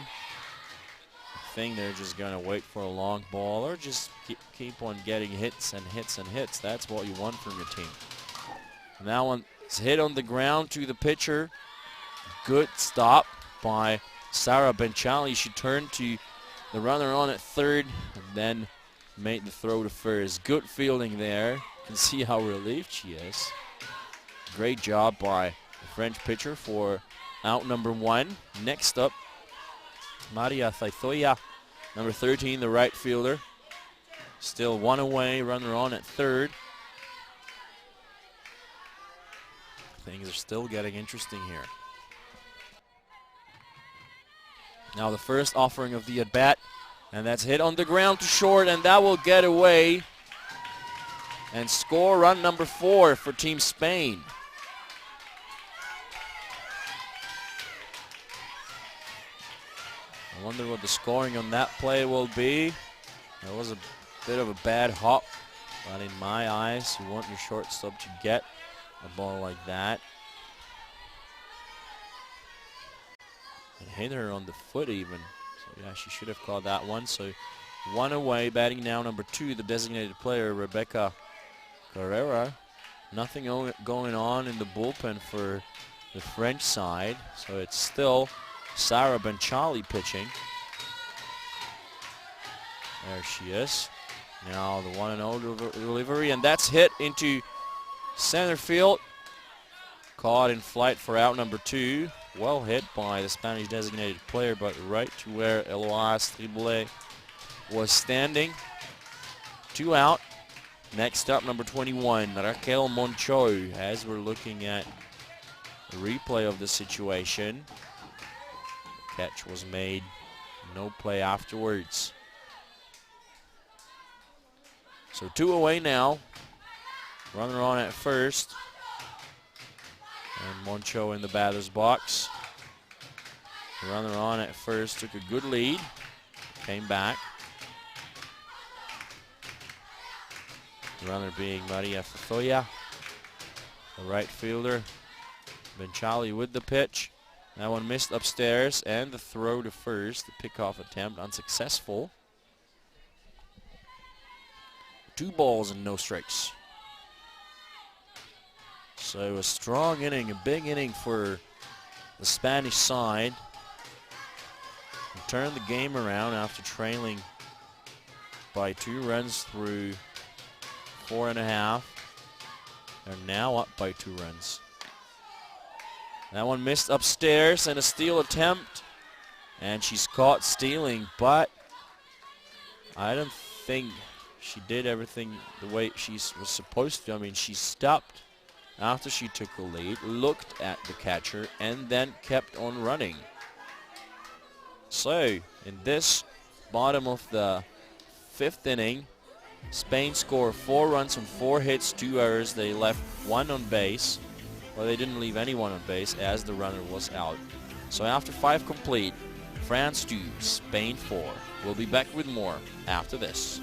I think they're just going to wait for a long ball or just keep on getting hits and hits and hits. That's what you want from your team. And that one is hit on the ground to the pitcher. Good stop by Sara Benchali. She turned to the runner on at third and then made the throw to first. Good fielding there. You can see how relieved she is. Great job by the French pitcher for out number 1. Next up, Maria Thaithoya, number 13, the right fielder. Still 1 away, runner on at third. Things are still getting interesting here. Now the first offering of the at-bat, and that's hit on the ground to short, and that will get away and score run number 4 for Team Spain. I wonder what the scoring on that play will be. It was a bit of a bad hop, but in my eyes, you want your shortstop to get a ball like that. And hit her on the foot even. So yeah, she should have called that one. So 1 away, batting now number 2, the designated player, Rebecca Carrera. Nothing going on in the bullpen for the French side. So it's still Sara Benchali pitching. There she is. Now the 1-0 delivery, and that's hit into center field. Caught in flight for out number 2. Well hit by the Spanish designated player, but right to where Eloise Triboulet was standing. 2 out. Next up, number 21, Raquel Moncho, as we're looking at the replay of the situation. Catch was made, no play afterwards. So 2 away now. Runner on at first. And Moncho in the batter's box. The runner on at first took a good lead. Came back. The runner being Maria Fofoya. The right fielder. Benchali with the pitch. That one missed upstairs, and the throw to first. The pickoff attempt unsuccessful. 2 balls and no strikes. So a strong inning, a big inning for the Spanish side. They turned the game around after trailing by 2 runs through 4.5. They're now up by 2 runs. That one missed upstairs, and a steal attempt. And she's caught stealing, but I don't think she did everything the way she was supposed to. I mean, she stopped after she took the lead, looked at the catcher, and then kept on running. So, in this bottom of the 5th inning, Spain scored 4 runs on 4 hits, 2 errors. They left 1 on base. Well, they didn't leave anyone on base as the runner was out. So after 5 complete, France 2, Spain 4. We'll be back with more after this.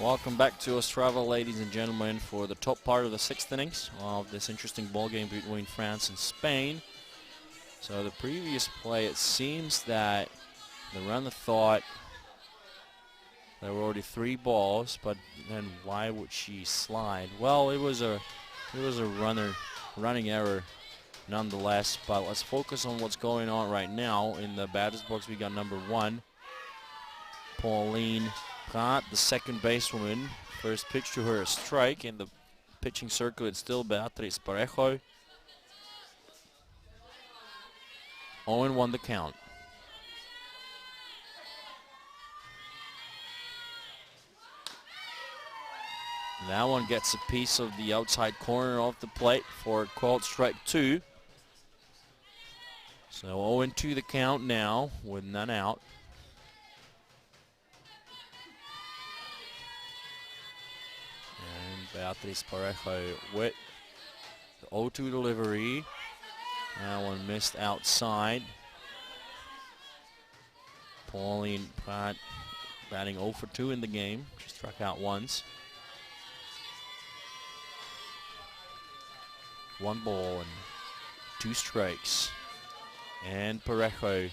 Welcome back to Ostrava, ladies and gentlemen, for the top part of the 6th innings of this interesting ball game between France and Spain. So the previous play, it seems that the runner thought there were already 3 balls, but then why would she slide? Well, it was a running error nonetheless. But let's focus on what's going on right now. In the batter's box, we got number 1, Pauline Pratt, the second basewoman. First pitch to her, a strike. In the pitching circle, it's still Beatriz Parejo. 0-1 the count. That one gets a piece of the outside corner of the plate for a called strike 2. So 0-2 the count now with none out. Beatriz Parejo with the 0-2 delivery. That one missed outside. Pauline Pratt batting 0 for 2 in the game. She struck out once. 1 ball and 2 strikes. And Parejo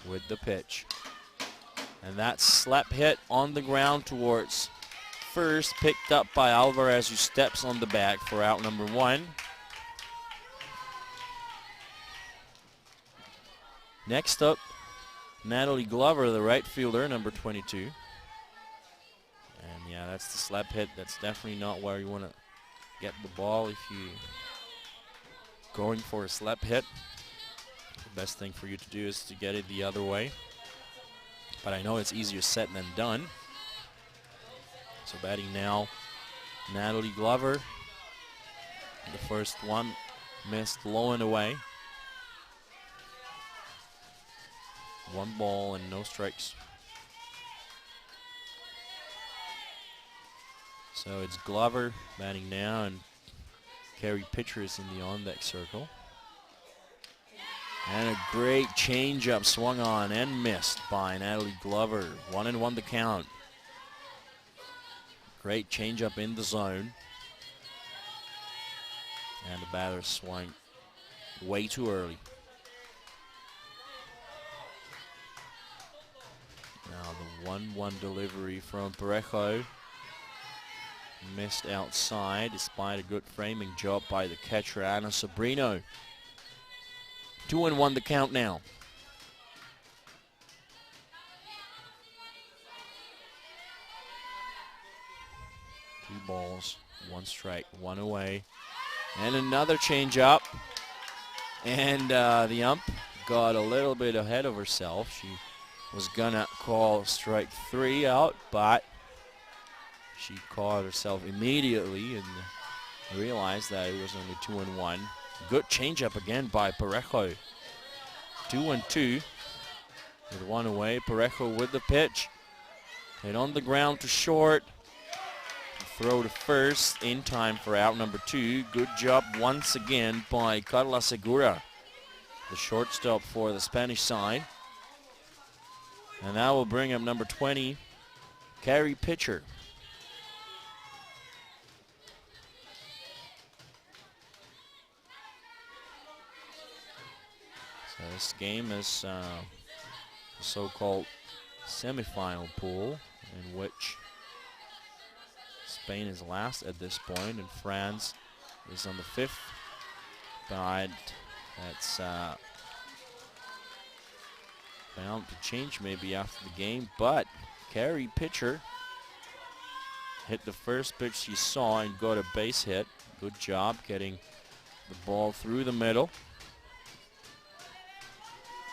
with the pitch. And that slap hit on the ground towards first, picked up by Alvarez, who steps on the bag for out number 1. Next up, Natalie Glover, the right fielder, number 22. And yeah, that's the slap hit. That's definitely not where you want to get the ball if you going for a slap hit. The best thing for you to do is to get it the other way. But I know it's easier said than done. So batting now, Natalie Glover. The first one missed low and away. 1 ball and no strikes. So it's Glover batting now, and Carrie Pitcher is in the on-deck circle. And a great changeup swung on and missed by Natalie Glover. 1-1 the count. Great changeup in the zone. And the batter swung way too early. Now the 1-1 delivery from Parejo. Missed outside despite a good framing job by the catcher, Ana Sobrino. 2-1 the count now. Two balls, one strike, one away. And another changeup. And the ump got a little bit ahead of herself. She was gonna call strike 3 out, but she caught herself immediately and realized that it was only 2-1. Good changeup again by Parejo. 2-2 with one away. Parejo with the pitch. Hit on the ground to short. Throw to first in time for out number 2. Good job once again by Carla Segura, the shortstop for the Spanish side. And that will bring up number 20, Carrie Pitcher. So this game is the so-called semifinal pool, in which Spain is last at this point, and France is on the 5th. But that's bound to change maybe after the game. But Carrie Pitcher hit the first pitch she saw and got a base hit. Good job getting the ball through the middle.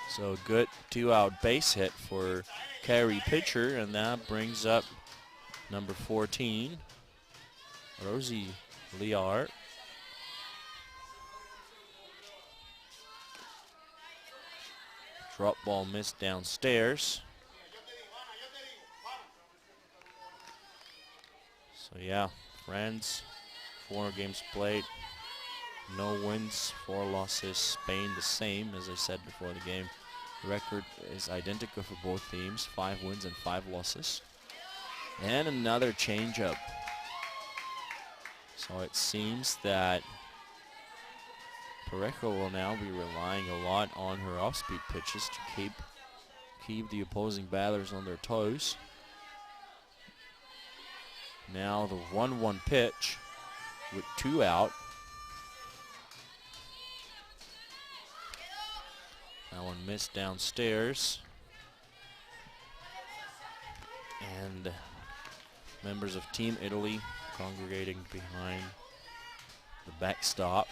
So good 2-out base hit for Carrie Pitcher, and that brings up number 14, Rosie Liard. Drop ball missed downstairs. So yeah, France, 4 games played, no wins, 4 losses. Spain the same, as I said before the game. The record is identical for both teams, 5 wins and 5 losses. And another changeup. So it seems that Parejo will now be relying a lot on her off-speed pitches to keep the opposing batters on their toes. Now the 1-1 pitch with 2 out. That one missed downstairs. And members of Team Italy congregating behind the backstop,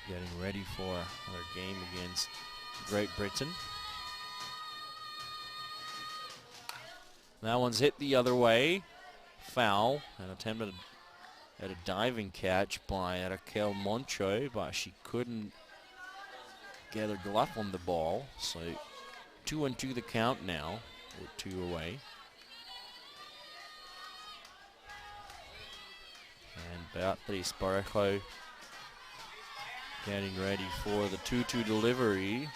getting ready for another game against Great Britain. That one's hit the other way. Foul. An attempt at a diving catch by Raquel Moncho, but she couldn't get her glove on the ball. So 2-2 the count now, with 2 away. And Beatriz Parejo getting ready for the 2-2 delivery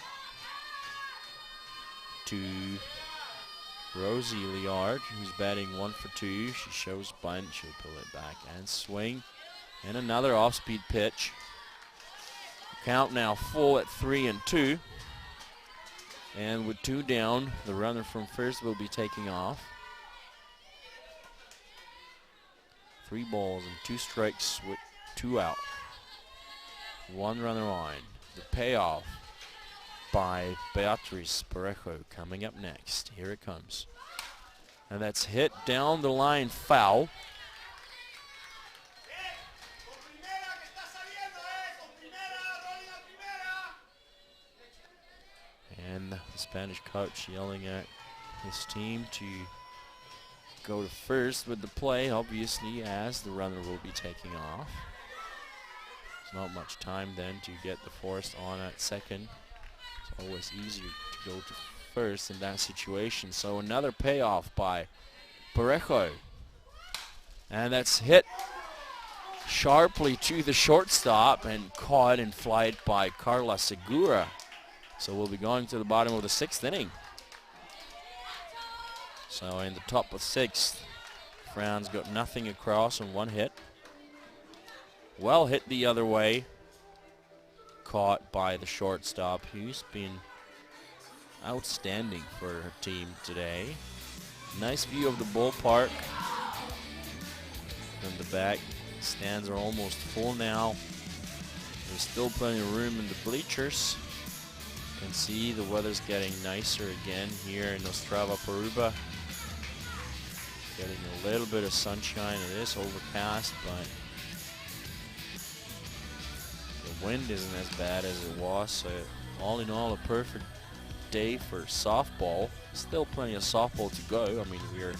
to Rosie Liard, who's batting 1 for 2. She shows bunt, she'll pull it back and swing. And another off-speed pitch. Count now full at 3-2. And with 2 down, the runner from first will be taking off. 3 balls and 2 strikes with 2 out. 1 runner on. The payoff by Beatriz Parejo coming up next. Here it comes. And that's hit down the line, foul. And the Spanish coach yelling at his team to go to first with the play, obviously, as the runner will be taking off. There's not much time then to get the force on at second. It's always easier to go to first in that situation. So another payoff by Parejo. And that's hit sharply to the shortstop and caught in flight by Carla Segura. So we'll be going to the bottom of the 6th inning. So in the top of 6th, France got nothing across on 1 hit. Well hit the other way. Caught by the shortstop, who's been outstanding for her team today. Nice view of the ballpark. And the back stands are almost full now. There's still plenty of room in the bleachers. You can see the weather's getting nicer again here in Ostrava, Poruba. Getting a little bit of sunshine. It is overcast, but the wind isn't as bad as it was. So all in all, a perfect day for softball. Still plenty of softball to go. I mean, we're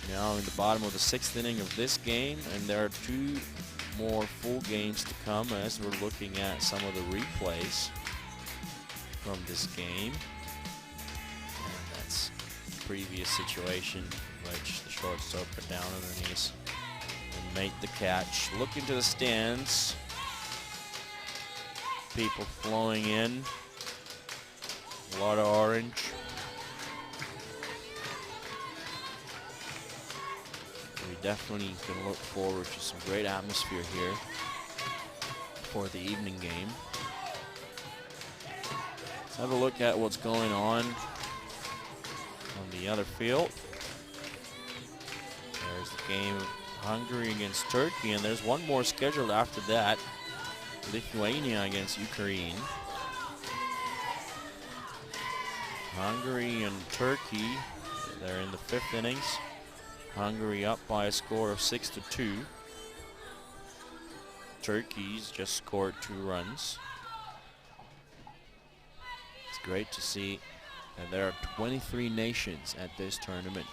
now in the bottom of the 6th inning of this game, and there are 2 more full games to come as we're looking at some of the replays from this game. And that's the previous situation, which the shortstop put down underneath and made the catch. Look into the stands. People flowing in. A lot of orange. We definitely can look forward to some great atmosphere here for the evening game. Let's have a look at what's going on the other field. There's the game of Hungary against Turkey, and there's one more scheduled after that. Lithuania against Ukraine. Hungary and Turkey, they're in the 5th innings. Hungary up by a score of 6-2. Turkey's just scored 2 runs. It's great to see that there are 23 nations at this tournament.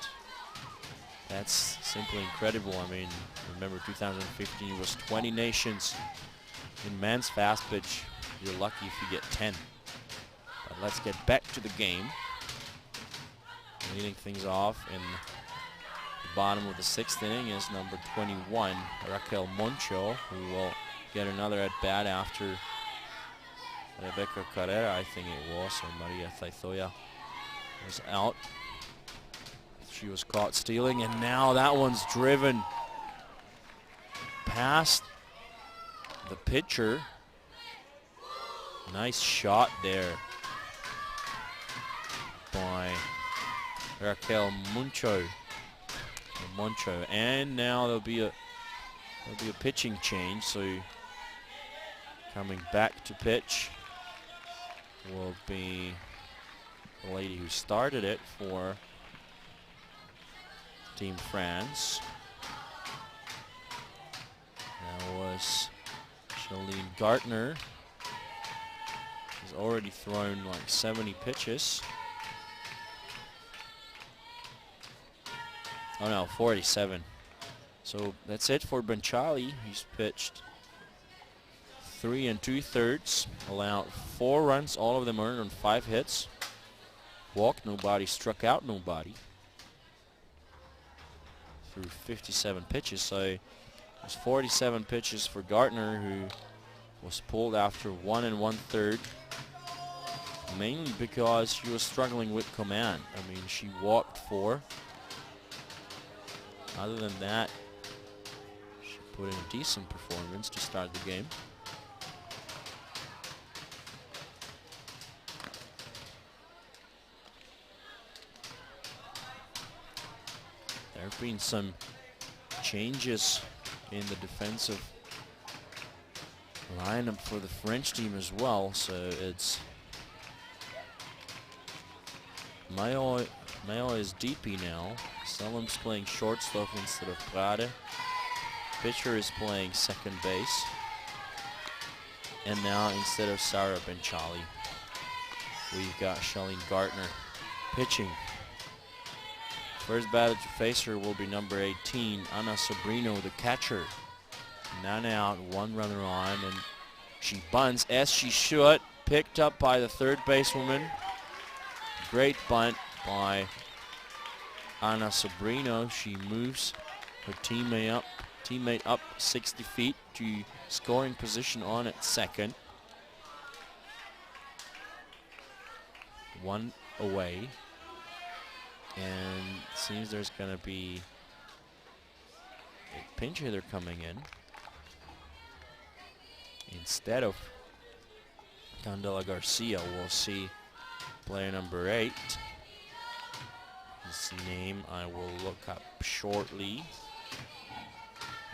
That's simply incredible. I mean, remember 2015 was 20 nations. In men's fast pitch, you're lucky if you get 10. But let's get back to the game. Leading things off in the bottom of the 6th inning is number 21, Raquel Moncho, who will get another at-bat after Rebecca Carrera, I think it was, or Maria Thaithoya was out. She was caught stealing, and now that one's driven past the pitcher. Nice shot there by Raquel Moncho. And now there'll be a pitching change. So coming back to pitch will be the lady who started it for Team France. That was Charlene Gartner. Has already thrown like 70 pitches. Oh no, 47. So that's it for Benchali. He's pitched 3 2/3, allowed 4 runs, all of them earned on 5 hits. Walked nobody, struck out nobody. Through 57 pitches, so there's 47 pitches for Gartner, who was pulled after 1 1/3, mainly because she was struggling with command. I mean, she walked 4. Other than that, she put in a decent performance to start the game. There have been some changes in the defensive lineup for the French team as well, so it's Mayo is DP now. Selim's playing shortstop instead of Prade. Pitcher is playing second base. And now instead of Sarah Benchali, we've got Charlene Gartner pitching. First batter to face her will be number 18, Ana Sobrino, the catcher. 9 out, 1 runner on, and she bunts as she should. Picked up by the third basewoman. Great bunt by Ana Sobrino. She moves her teammate up 60 feet to scoring position on at second. 1 away. And it seems there's going to be a pinch hitter coming in instead of Candela Garcia. We'll see Player number 8. His name I will look up shortly.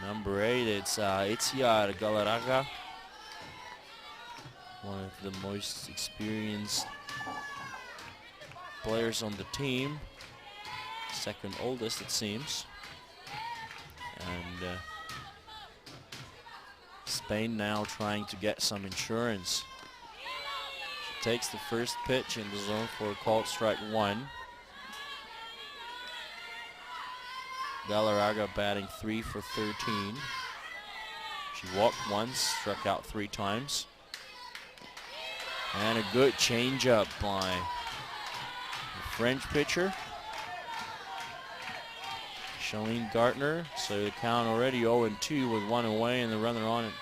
Number 8, it's Itziar Galarraga, one of the most experienced players on the team. Second oldest, it seems. And Spain now trying to get some insurance. She takes the first pitch in the zone for a called strike 1. Galarraga batting 3 for 13. She walked once, struck out 3 times. And a good changeup by the French pitcher, Charlene Gartner. So the count already 0-2 with 1 away and the runner on in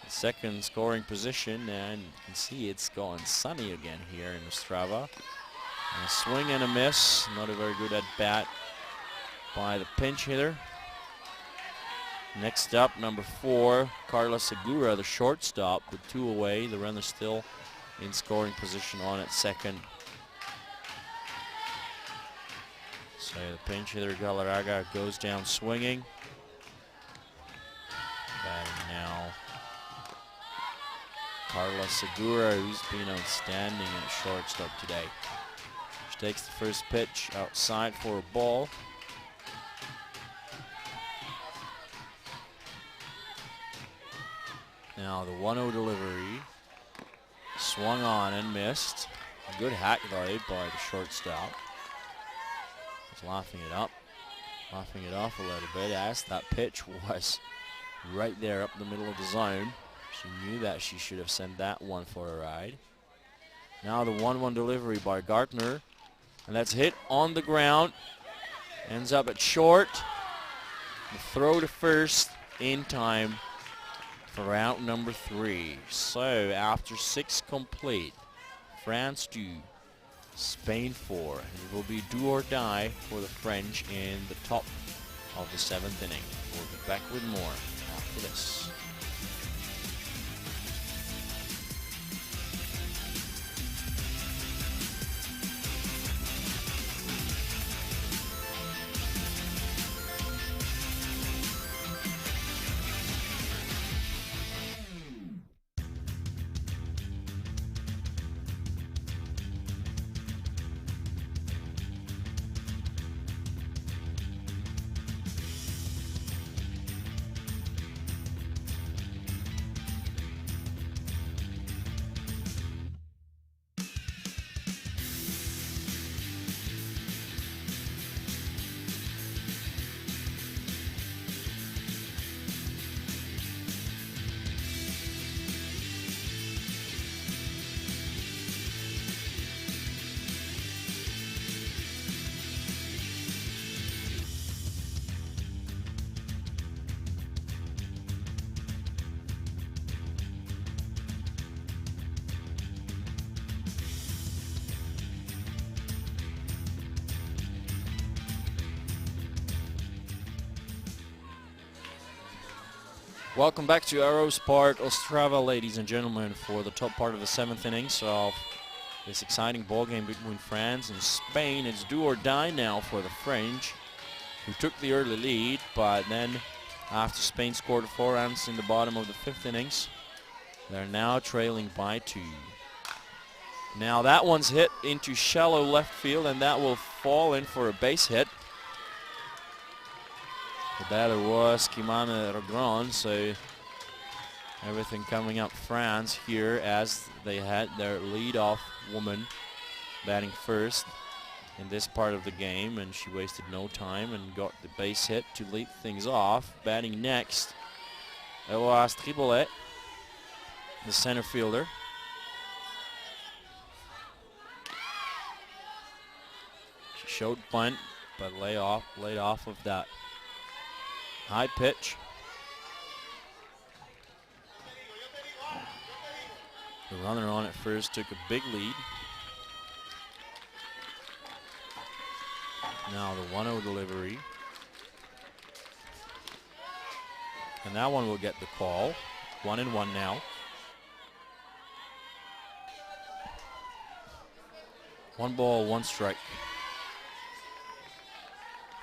second scoring position. And you can see it's going sunny again here in Ostrava. And a swing and a miss. Not a very good at bat by the pinch hitter. Next up, number 4, Carla Segura, the shortstop, with 2 away. The runner still in scoring position on at second. So the pinch hitter Galarraga goes down swinging. Batting now Carla Segura, who's been outstanding at shortstop today. She takes the first pitch outside for a ball. Now the 1-0 delivery, swung on and missed. A good hack though by the shortstop. He's laughing it off a little bit as that pitch was right there up the middle of the zone. She knew that she should have sent that one for a ride. Now the 1-1 delivery by Gartner, and that's hit on the ground. Ends up at short. The throw to first in time for out number 3. So after 6 complete, France 2, Spain 4. And it will be do or die for the French in the top of the 7th inning. We'll be back with more after this. Welcome back to Arrows Park, Ostrava, ladies and gentlemen, for the top part of the 7th innings of this exciting ball game between France and Spain. It's do or die now for the French, who took the early lead, but then after Spain scored 4 runs in the bottom of the 5th innings, they're now trailing by 2. Now that one's hit into shallow left field, and that will fall in for a base hit. The batter was Kimane Rogron, so everything coming up France here as they had their lead-off woman batting first in this part of the game, and she wasted no time and got the base hit to lead things off. Batting next, it was Triboulet, the center fielder. She showed bunt, but laid off of that high pitch. The runner on at first took a big lead. Now the 1-0 delivery. And that one will get the call. 1-1 now. 1 ball, 1 strike.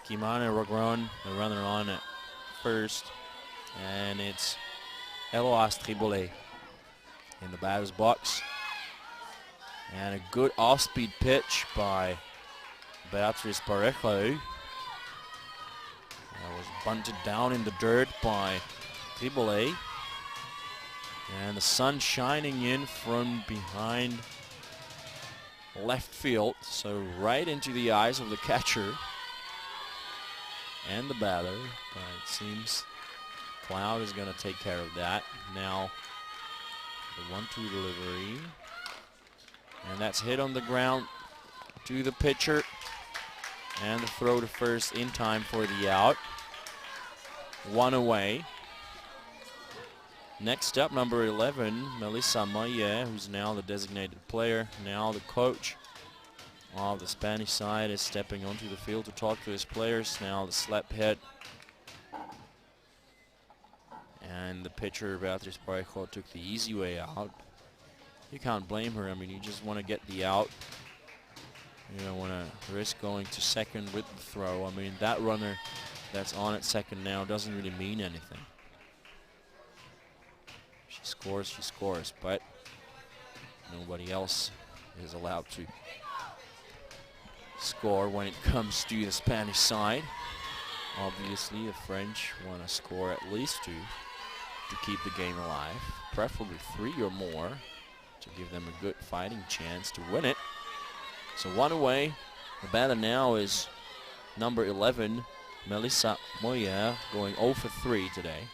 Kimane Rogron, the runner on at first. And it's Eloas Tribolet in the batter's box. And a good off-speed pitch by Beatriz Parejo. That was bunted down in the dirt by Tribolet. And the sun shining in from behind left field, so right into the eyes of the catcher and the batter. But it seems Cloud is going to take care of that. Now the 1-2 delivery. And that's hit on the ground to the pitcher. And the throw to first in time for the out. 1 away. Next up, number 11, Melissa Moye, who's now the designated player. Now the coach of the Spanish side is stepping onto the field to talk to his players. Now the slap hit. And the pitcher, Beatriz Parejo, took the easy way out. You can't blame her. I mean, you just want to get the out. You don't want to risk going to second with the throw. I mean, that runner that's on at second now doesn't really mean anything. She scores, but nobody else is allowed to score when it comes to the Spanish side. Obviously, the French want to score at least 2 to keep the game alive, preferably 3 or more to give them a good fighting chance to win it. So 1 away. The batter now is number 11, Melissa Moya, going 0 for 3 today.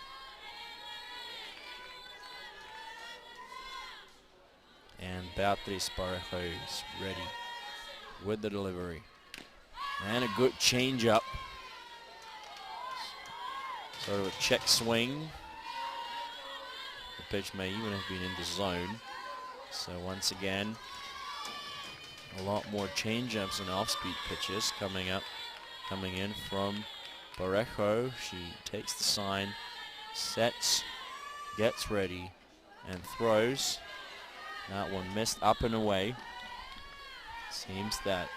And Beatriz Parejo is ready with the delivery. And a good change-up. Sort of a check swing. The pitch may even have been in the zone. So once again, a lot more change-ups and off-speed pitches coming in from Parejo. She takes the sign, sets, gets ready, and throws. That one missed up and away. Seems that,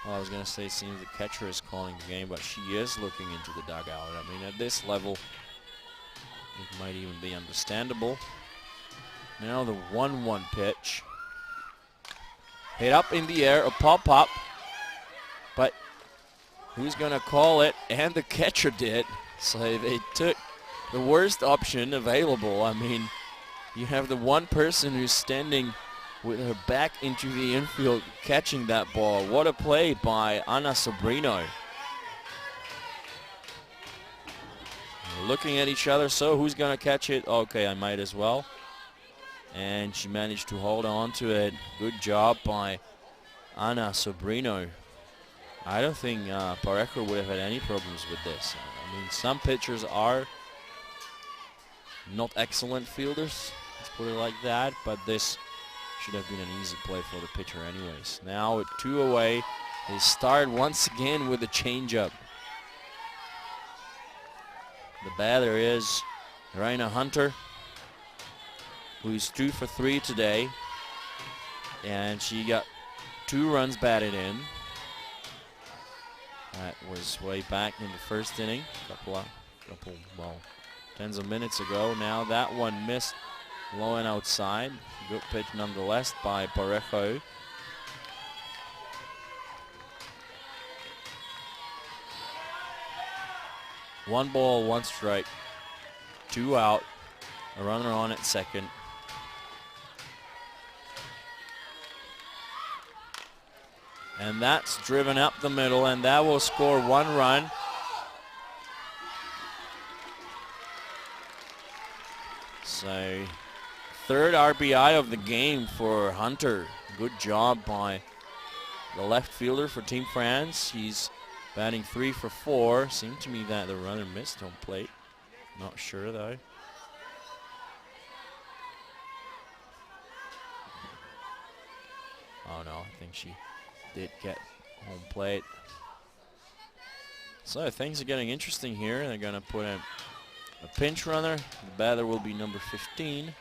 well, I was going to say seems the catcher is calling the game, but she is looking into the dugout. I mean, at this level, it might even be understandable. Now the 1-1 pitch. Hit up in the air, a pop-up, but who's going to call it? And the catcher did. So they took the worst option available. I mean, you have the one person who's standing with her back into the infield catching that ball. What a play by Ana Sobrino. Looking at each other, so who's going to catch it? Okay, I might as well. And she managed to hold on to it. Good job by Ana Sobrino. I don't think Parejo would have had any problems with this. I mean, some pitchers are not excellent fielders, let's put it like that, but this should have been an easy play for the pitcher anyways. Now with 2 away, they start once again with a changeup. The batter is Raina Hunter, who's 2 for 3 today, and she got 2 runs batted in. That was way back in the first inning, couple tens of minutes ago. Now that one missed low and outside. Good pitch nonetheless by Parejo. One ball, 1 strike, 2 out, a runner on at second. And that's driven up the middle, and that will score 1 run. So, 3rd RBI of the game for Hunter. Good job by the left fielder for Team France. He's batting 3 for 4. Seemed to me that the runner missed home plate. Not sure though. Oh no, I think she did get home plate. So things are getting interesting here. They're going to put in a pinch runner. The batter will be number 15.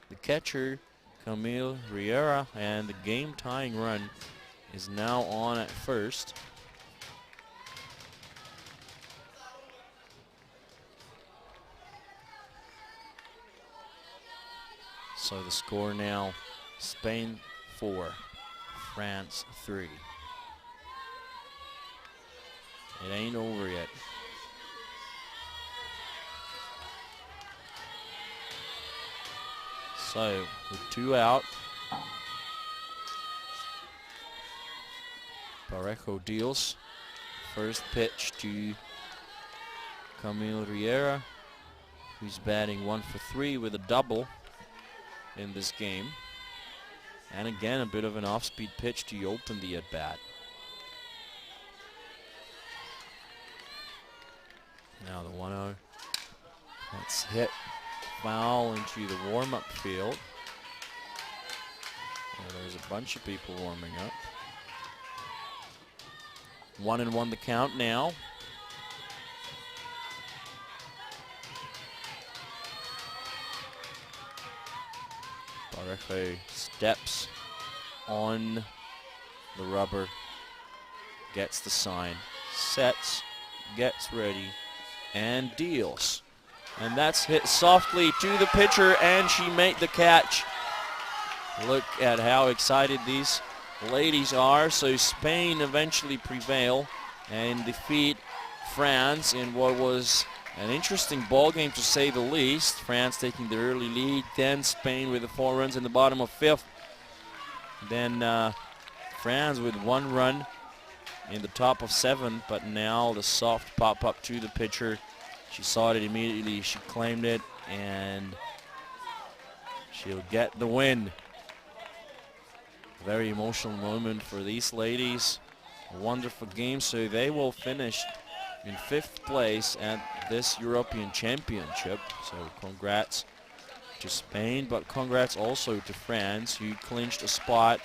The catcher Camille Riera, and the game-tying run is now on at first. So the score now, Spain 4, France 3. It ain't over yet. So, with 2 out, Parejo deals. First pitch to Camille Riera, who's batting 1 for 3 with a double in this game. And again, a bit of an off-speed pitch to open the at-bat. Now the 1-0. That's hit foul into the warm-up field. And there's a bunch of people warming up. 1-1 the count now. Parejo steps on the rubber, gets the sign, sets, gets ready, and deals. And that's hit softly to the pitcher, and she made the catch. Look at how excited these ladies are. So Spain eventually prevail and defeat France in what was an interesting ball game, to say the least. France taking the early lead, then Spain with the 4 runs in the bottom of 5th. Then France with 1 run in the top of 7th, but now the soft pop-up to the pitcher. She saw it immediately, she claimed it, and she'll get the win. Very emotional moment for these ladies. A wonderful game, so they will finish in 5th place at this European Championship. So congrats to Spain, but congrats also to France, who clinched a spot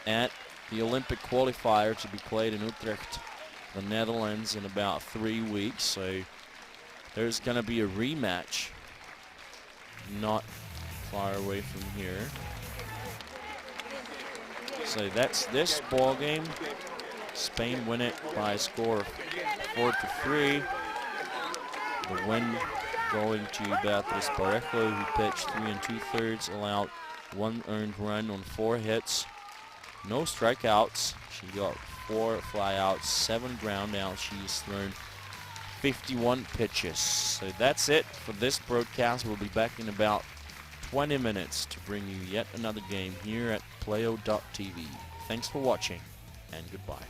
at the Olympic qualifier to be played in Utrecht, the Netherlands, in about 3 weeks. So there's going to be a rematch not far away from here. So that's this ball game. Spain win it by a score of 4-3. The win going to Beatriz Parejo, who pitched 3 2/3, allowed 1 earned run on 4 hits, no strikeouts. She got 4 flyouts, 7 groundouts. She's thrown 51 pitches. So that's it for this broadcast. We'll be back in about 20 minutes to bring you yet another game here at Playo.tv. Thanks for watching, and goodbye.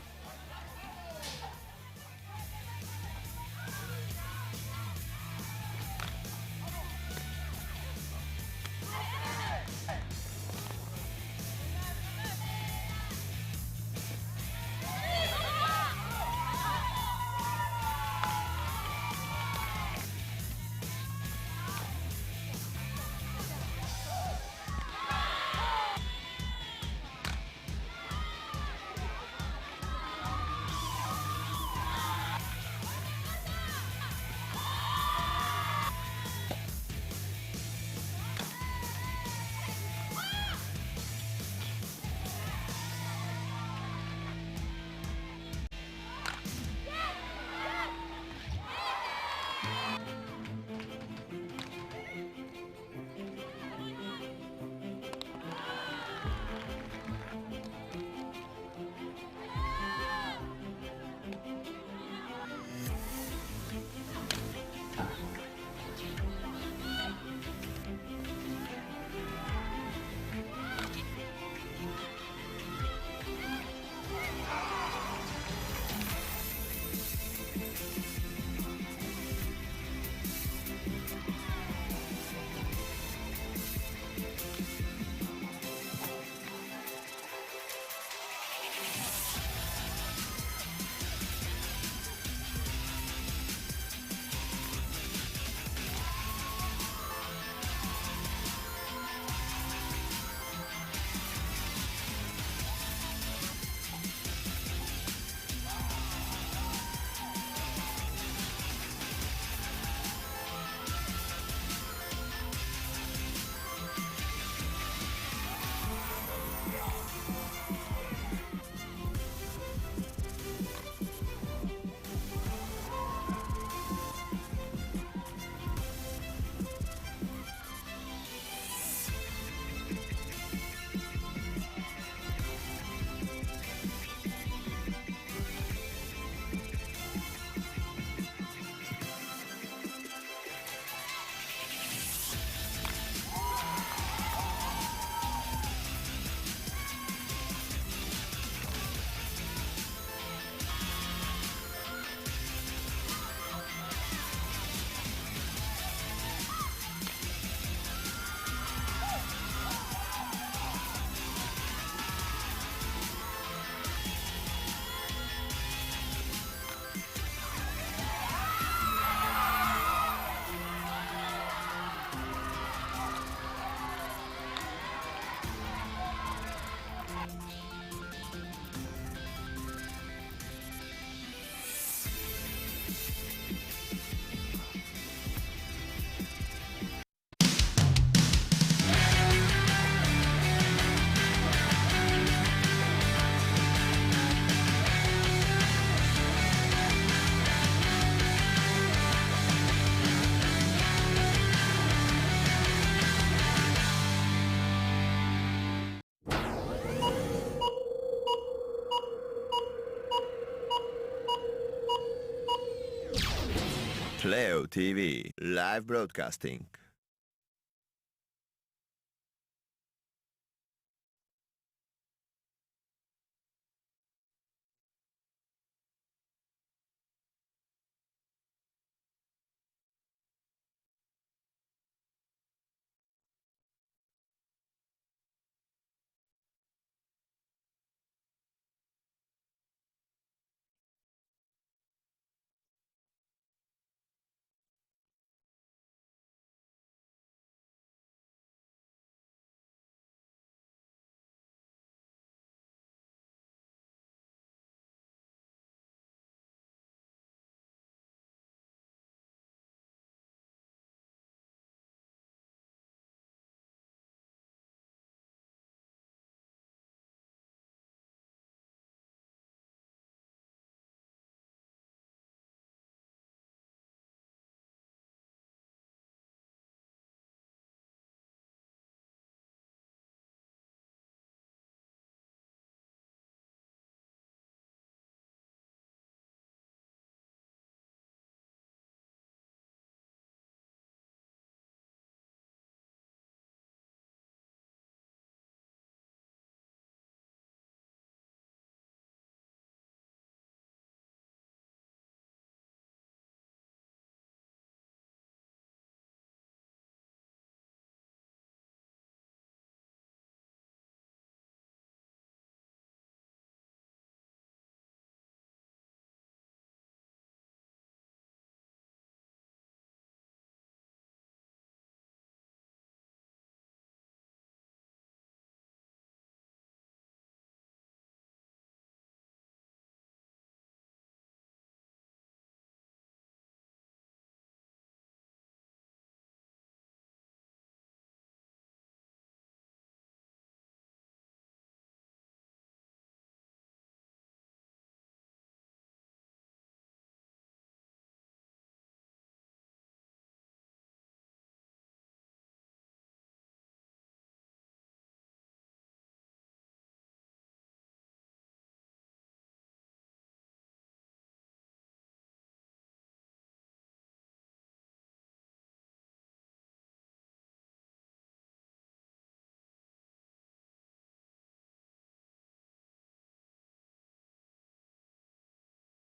Playo.tv live broadcasting.